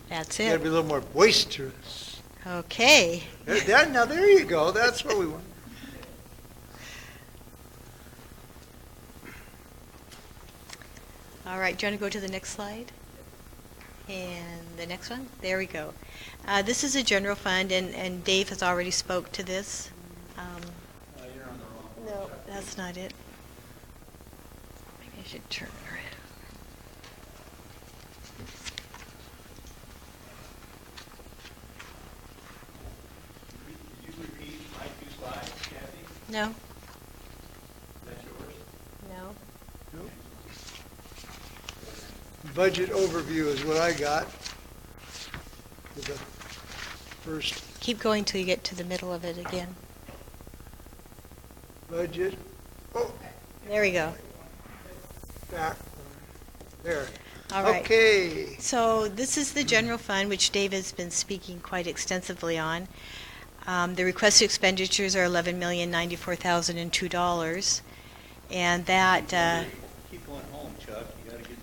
That's You gotta it. be a little more boisterous. Okay. Now there you go, that's what we want. All right, do you want to go to the next slide? And the next one? There we go. This is a general fund, and Dave has already spoke to this. No, that's not it. Maybe I should turn it around. Did you repeat my two slides, Kathy? No, That's yours? no. Budget overview is what I got. For the first Keep going till you get to the middle of it again. budget, oh, There we go. back, there. All right. Okay. So this is the general fund, which Dave has been speaking quite extensively on. The requested expenditures are $11,094,002, and that Keep going home, Chuck. You gotta get.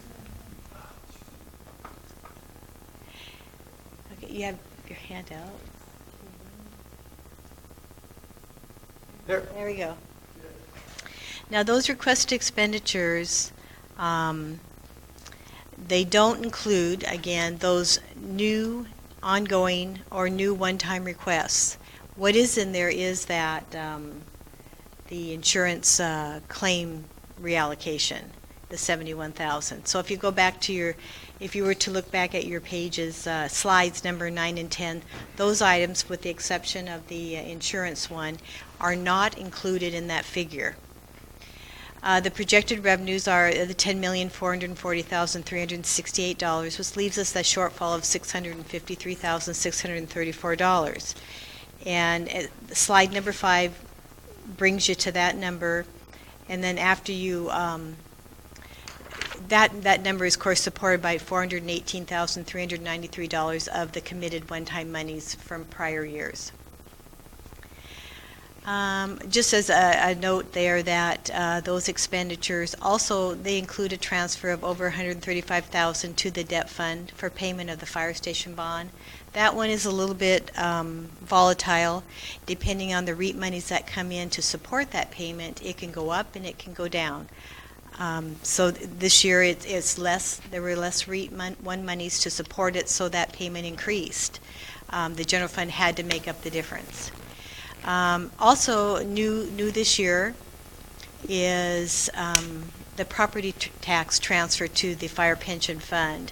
okay, you have your hand out. There. There we go. Now, those requested expenditures, they don't include, again, those new ongoing or new one-time requests. What is in there is that the insurance claim reallocation, the $71,000. So if you go back to your, if you were to look back at your pages, slides number 9 and 10, those items, with the exception of the insurance one, are not included in that figure. The projected revenues are the $10,440,368, which leaves us a shortfall of $653,634. And slide number 5 brings you to that number, and then after you, that number is, of course, supported by $418,393 of the committed one-time monies from prior years. Just as a note there that those expenditures also, they include a transfer of over $135,000 to the debt fund for payment of the fire station bond. That one is a little bit volatile. Depending on the REIT monies that come in to support that payment, it can go up and it can go down. So this year it's less, there were less REIT monies to support it, so that payment increased. The general fund had to make up the difference. Also new this year is the property tax transfer to the fire pension fund.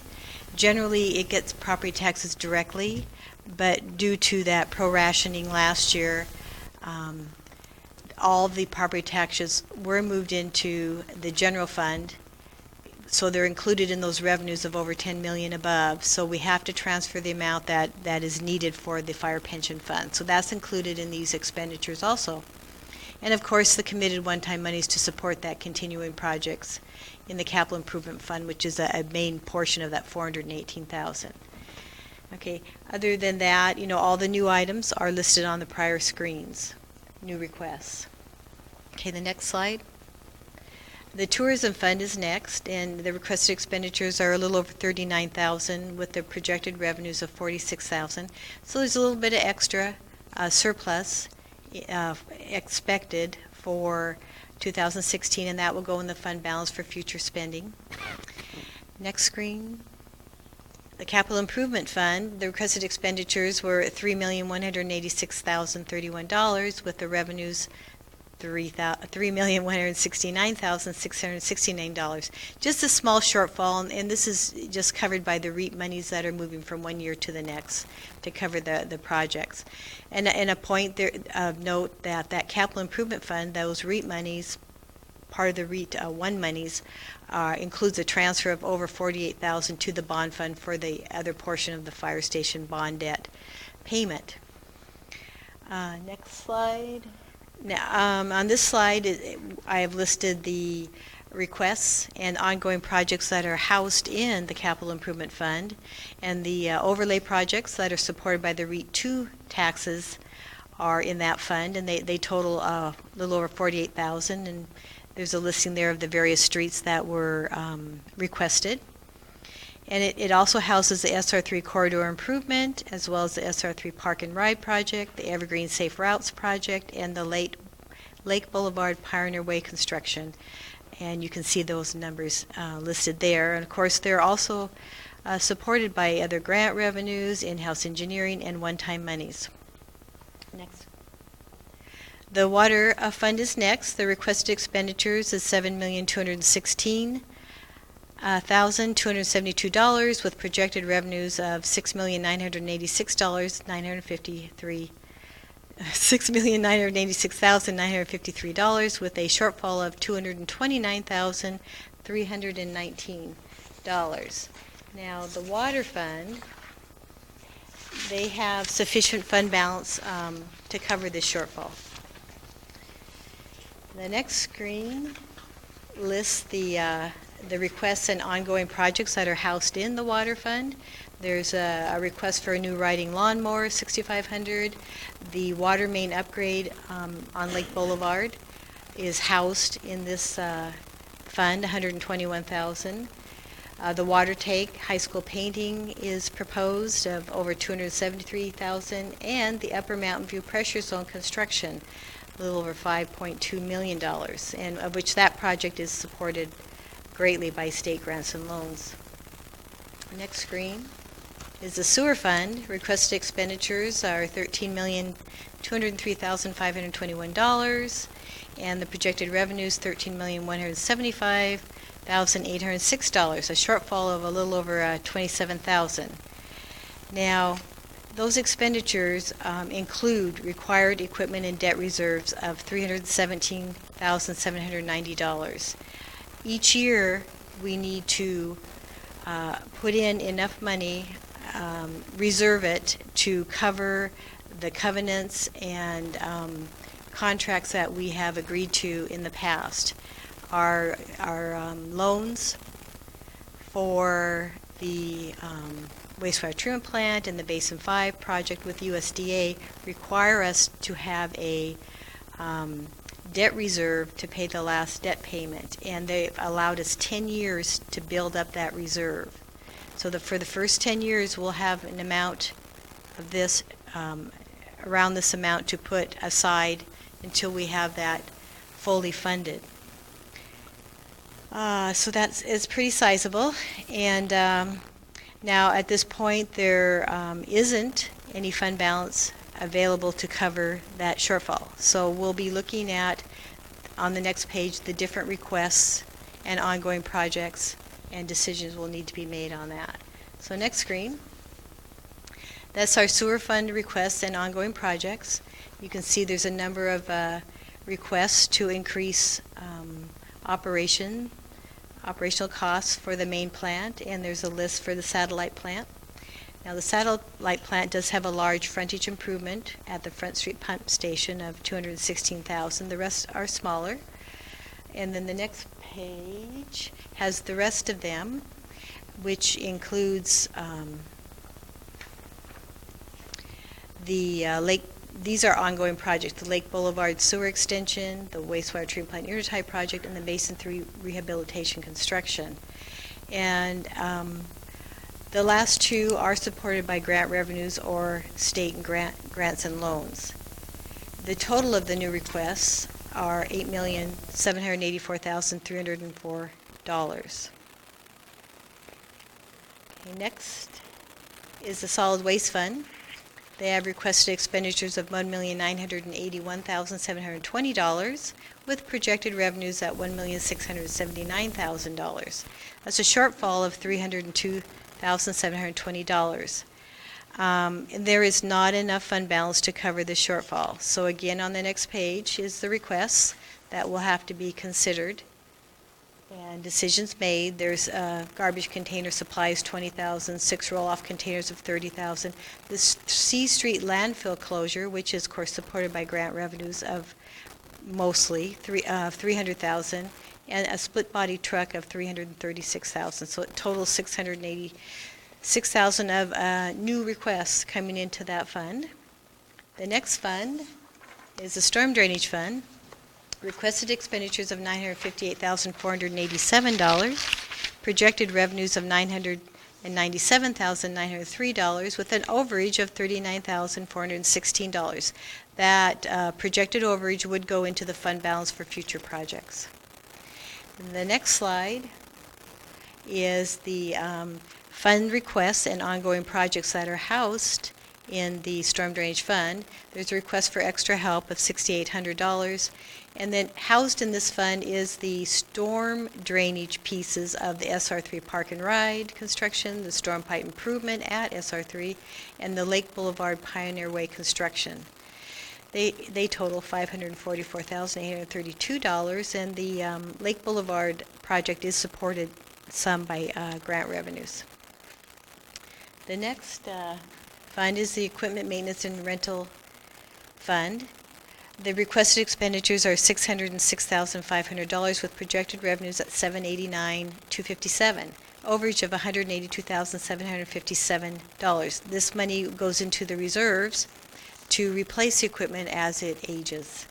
Generally, it gets property taxes directly, but due to that pro-rationing last year, all the property taxes were moved into the general fund, so they're included in those revenues of over $10 million above. So we have to transfer the amount that is needed for the fire pension fund. So that's included in these expenditures also. And of course, the committed one-time monies to support that continuing projects in the capital improvement fund, which is a main portion of that $418,000. Okay, other than that, all the new items are listed on the prior screens, new requests. Okay, the next slide. The tourism fund is next, and the requested expenditures are a little over $39,000 with the projected revenues of $46,000. So there's a little bit of extra surplus expected for 2016, and that will go in the fund balance for future spending. Next screen. The capital improvement fund, the requested expenditures were $3,186,031 with the revenues $3,169,669. Just a small shortfall, and this is just covered by the REIT monies that are moving from one year to the next to cover the projects. And a point there of note that capital improvement fund, those REIT monies, part of the REIT one monies, includes a transfer of over $48,000 to the bond fund for the other portion of the fire station bond debt payment. Next slide. Now, on this slide, I have listed the requests and ongoing projects that are housed in the Capital Improvement Fund, and the overlay projects that are supported by the REIT 2 taxes are in that fund, and they total a little over $48,000, and there's a listing there of the various streets that were requested. And it also houses the SR3 corridor improvement, as well as the SR3 Park and Ride project, the Evergreen Safe Routes project, and the Lake Boulevard Pioneer Way construction. And you can see those numbers listed there. And of course, they're also supported by other grant revenues, in-house engineering, and one-time monies. Next. The water fund is next. The requested expenditures is $7,216,272 with projected revenues of $6,986,953 with a shortfall of $229,319. Now, the water fund, they have sufficient fund balance to cover this shortfall. The next screen lists the requests and ongoing projects that are housed in the water fund. There's a request for a new riding lawnmower, $6,500. The water main upgrade on Lake Boulevard is housed in this fund, $121,000. The water tank, high school painting is proposed of over $273,000, and the Upper Mountain View pressure zone construction, a little over $5.2 million, and of which that project is supported greatly by state grants and loans. Next screen is the sewer fund. Requested expenditures are $13,203,521, and the projected revenues $13,175,806, a shortfall of a little over $27,000. Now, those expenditures include required equipment and debt reserves of $317,790. Each year, we need to put in enough money, reserve it to cover the covenants and contracts that we have agreed to in the past. Our loans for the wastewater treatment plant and the Basin 5 project with USDA require us to have a debt reserve to pay the last debt payment, and they've allowed us 10 years to build up that reserve. So for the first 10 years, we'll have an amount of this, around this amount to put aside until we have that fully funded. So it's pretty sizable, and now at this point there isn't any fund balance available to cover that shortfall. So we'll be looking at, on the next page, the different requests and ongoing projects, and decisions will need to be made on that. So next screen. That's our sewer fund requests and ongoing projects. You can see there's a number of requests to increase operational costs for the main plant, and there's a list for the satellite plant. Now, the satellite plant does have a large frontage improvement at the Front Street Pump Station of $216,000. The rest are smaller. And then the next page has the rest of them, which includes the lake. These are ongoing projects: the Lake Boulevard sewer extension, the wastewater treatment plant unit project, and the Basin 3 rehabilitation construction. And the last two are supported by grant revenues or state and grants and loans. The total of the new requests are $8,784,304. Okay, next is the solid waste fund. They have requested expenditures of $1,981,720 with projected revenues at $1,679,000. That's a shortfall of $302,720. And there is not enough fund balance to cover the shortfall. So again, on the next page is the requests that will have to be considered and decisions made. There's garbage container supplies, $20,000, 6 roll-off containers of $30,000. This C Street landfill closure, which is of course supported by grant revenues of mostly $300,000, and a split body truck of $336,000. So it totals $686,000 of new requests coming into that fund. The next fund is the Storm Drainage Fund. Requested expenditures of $958,487, projected revenues of $997,903, with an overage of $39,416. That projected overage would go into the fund balance for future projects. And the next slide is the fund requests and ongoing projects that are housed in the Storm Drainage Fund. There's a request for extra help of $6,800. And then housed in this fund is the storm drainage pieces of the SR3 Park and Ride construction, the storm pipe improvement at SR3, and the Lake Boulevard Pioneer Way construction. They total $544,832, and the Lake Boulevard project is supported some by grant revenues. The next fund is the Equipment Maintenance and Rental Fund. The requested expenditures are $606,500 with projected revenues at $789,257, overage of $182,757. This money goes into the reserves to replace the equipment as it ages,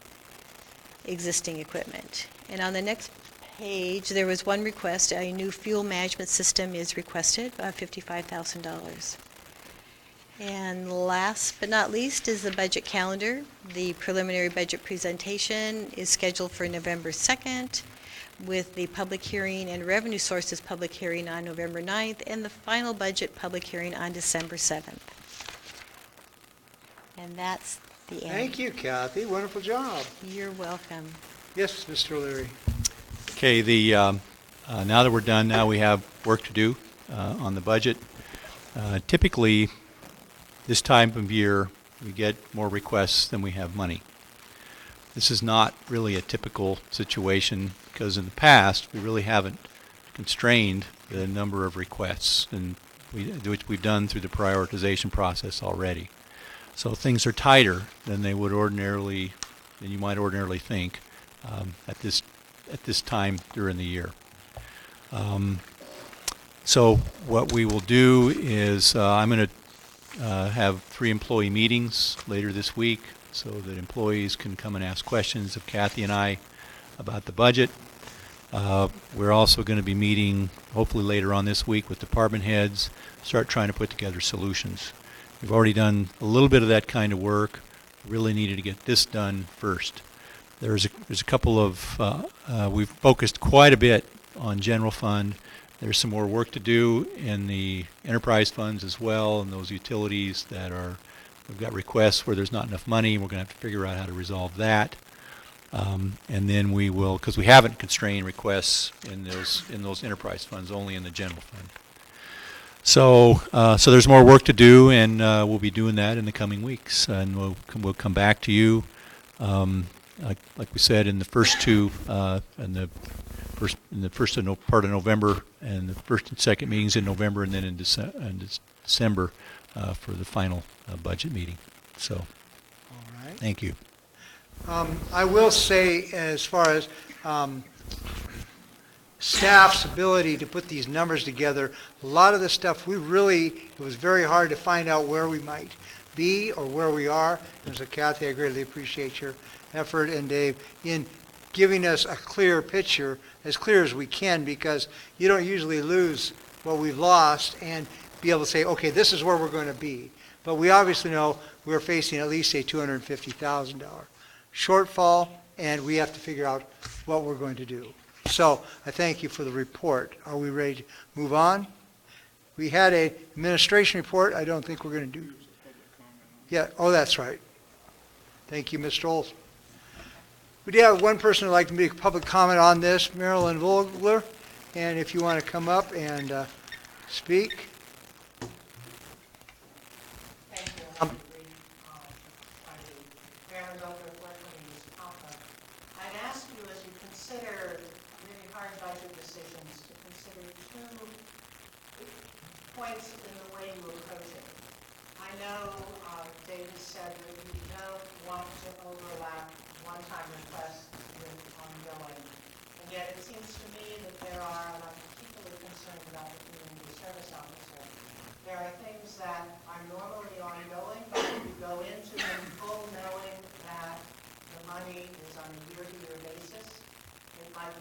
existing equipment. And on the next page, there was one request, a new fuel management system is requested, $55,000. And last but not least is the budget calendar. The preliminary budget presentation is scheduled for November 2nd, with the public hearing and revenue sources public hearing on November 9th, and the final budget public hearing on December 7th. And that's the end. Thank you, Kathy. Wonderful job. You're welcome. Yes, Mr. O'Leary. Okay, now that we're done, now we have work to do on the budget. Typically, this time of year, we get more requests than we have money. This is not really a typical situation because in the past, we really haven't constrained the number of requests, and which we've done through the prioritization process already. So things are tighter than you might ordinarily think at this time during the year. So what we will do is I'm going to have 3 employee meetings later this week so that employees can come and ask questions of Kathy and I about the budget. We're also going to be meeting hopefully later on this week with department heads, start trying to put together solutions. We've already done a little bit of that kind of work. Really needed to get this done first. There's a couple of, we've focused quite a bit on general fund. There's some more work to do in the enterprise funds as well, and those utilities we've got requests where there's not enough money, and we're going to have to figure out how to resolve that. And then we will, because we haven't constrained requests in those enterprise funds, only in the general fund. So there's more work to do, and we'll be doing that in the coming weeks, and we'll come back to you. Like we said, in the first two, in the first part of November, and the first and second meetings in November, and then in December for the final budget meeting. So, All right. thank you. I will say, as far as staff's ability to put these numbers together, a lot of the stuff it was very hard to find out where we might be or where we are. And so, Kathy, I greatly appreciate your effort, and Dave, in giving us a clear picture, as clear as we can, because you don't usually lose what we've lost and be able to say, okay, this is where we're going to be. But we obviously know we're facing at least a $250,000 shortfall, and we have to figure out what we're going to do. So I thank you for the report. Are we ready to move on? We had an administration report. I don't think we're going to do. Yeah, oh, that's right. Thank you, Mr. Olson. We do have one person who'd like to make public comment on this, Marilyn Vogler, and if you want to come up and speak. Thank you. Marilyn Vogler, I'd ask you, as you consider really hard budget decisions, to consider 2 points in the way you approach it. I know David said that you don't want to overlap one-time requests with ongoing. And yet it seems to me that there are, and I'm particularly concerned about the community service officer, there are things that are normally ongoing, but you go into them full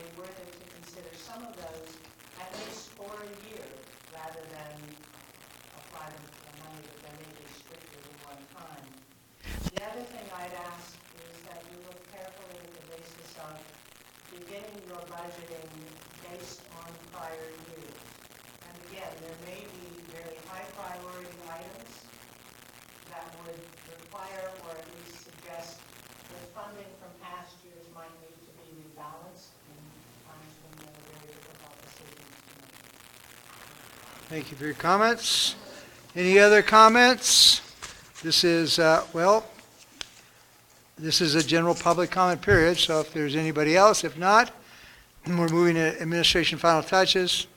be worth it to consider some of those at least for a year, rather than apply the money that they may be strictly at one time. The other thing I'd ask is that you look carefully at the basis of beginning your budgeting based on prior years. And again, there may be very high priority items that would require or at least suggest that funding from past years might need to be rebalanced in times when there are very difficult decisions to make. Thank you for your comments. Any other comments? This is, this is a general public comment period, so if there's anybody else, if not, we're moving to administration final touches.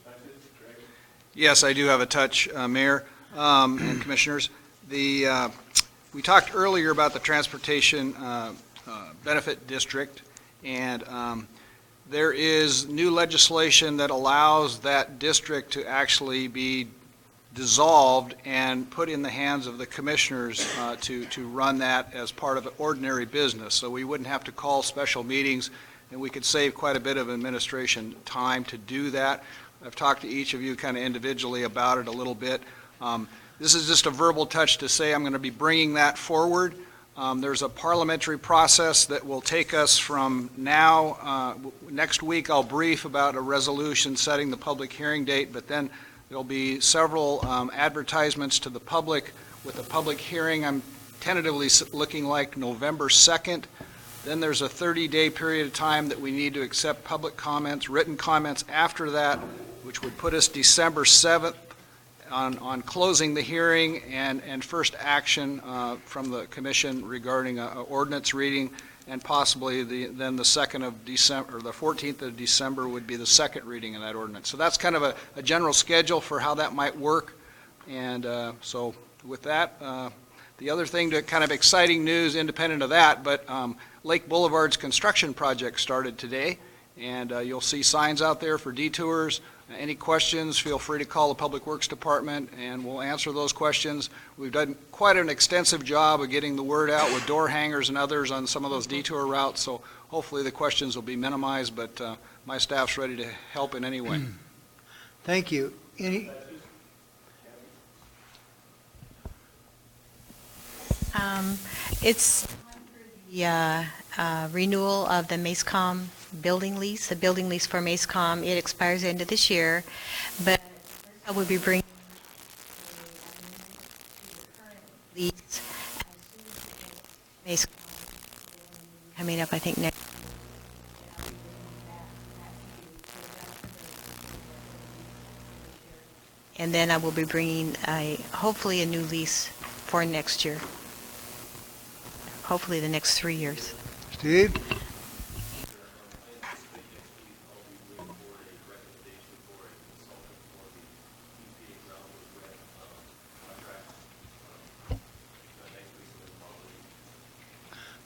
Yes, I do have a touch, Mayor and Commissioners. We talked earlier about the Transportation Benefit District, and there is new legislation that allows that district to actually be dissolved and put in the hands of the commissioners to run that as part of ordinary business. So we wouldn't have to call special meetings, and we could save quite a bit of administration time to do that. I've talked to each of you kind of individually about it a little bit. This is just a verbal touch to say I'm going to be bringing that forward. There's a parliamentary process that will take us from now. Next week I'll brief about a resolution setting the public hearing date, but then there'll be several advertisements to the public with a public hearing. I'm tentatively looking like November 2nd. Then there's a 30-day period of time that we need to accept public comments, written comments after that, which would put us December 7th on closing the hearing and first action from the commission regarding an ordinance reading, and possibly then the 2nd of December, or the 14th of December would be the second reading of that ordinance. So that's kind of a general schedule for how that might work. And so with that, the other thing, to kind of exciting news independent of that, but Lake Boulevard's construction project started today, and you'll see signs out there for detours. Any questions, feel free to call the Public Works Department, and we'll answer those questions. We've done quite an extensive job of getting the word out with door hangers and others on some of those detour routes, so hopefully the questions will be minimized, but my staff's ready to help in any way. Thank you. It's the renewal of the MACECOM building lease, the building lease for MACECOM. It expires the end of this year, but I will be bringing lease MACECOM coming up, I think, next. And then I will be bringing hopefully a new lease for next year. Hopefully the next 3 years. Steve?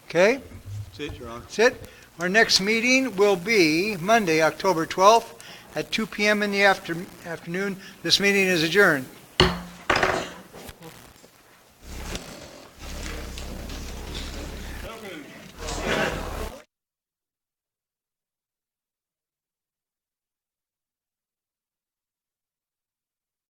Okay? That's it, Your Honor. That's it. Our next meeting will be Monday, October 12th at 2 p.m. in the afternoon. This meeting is adjourned.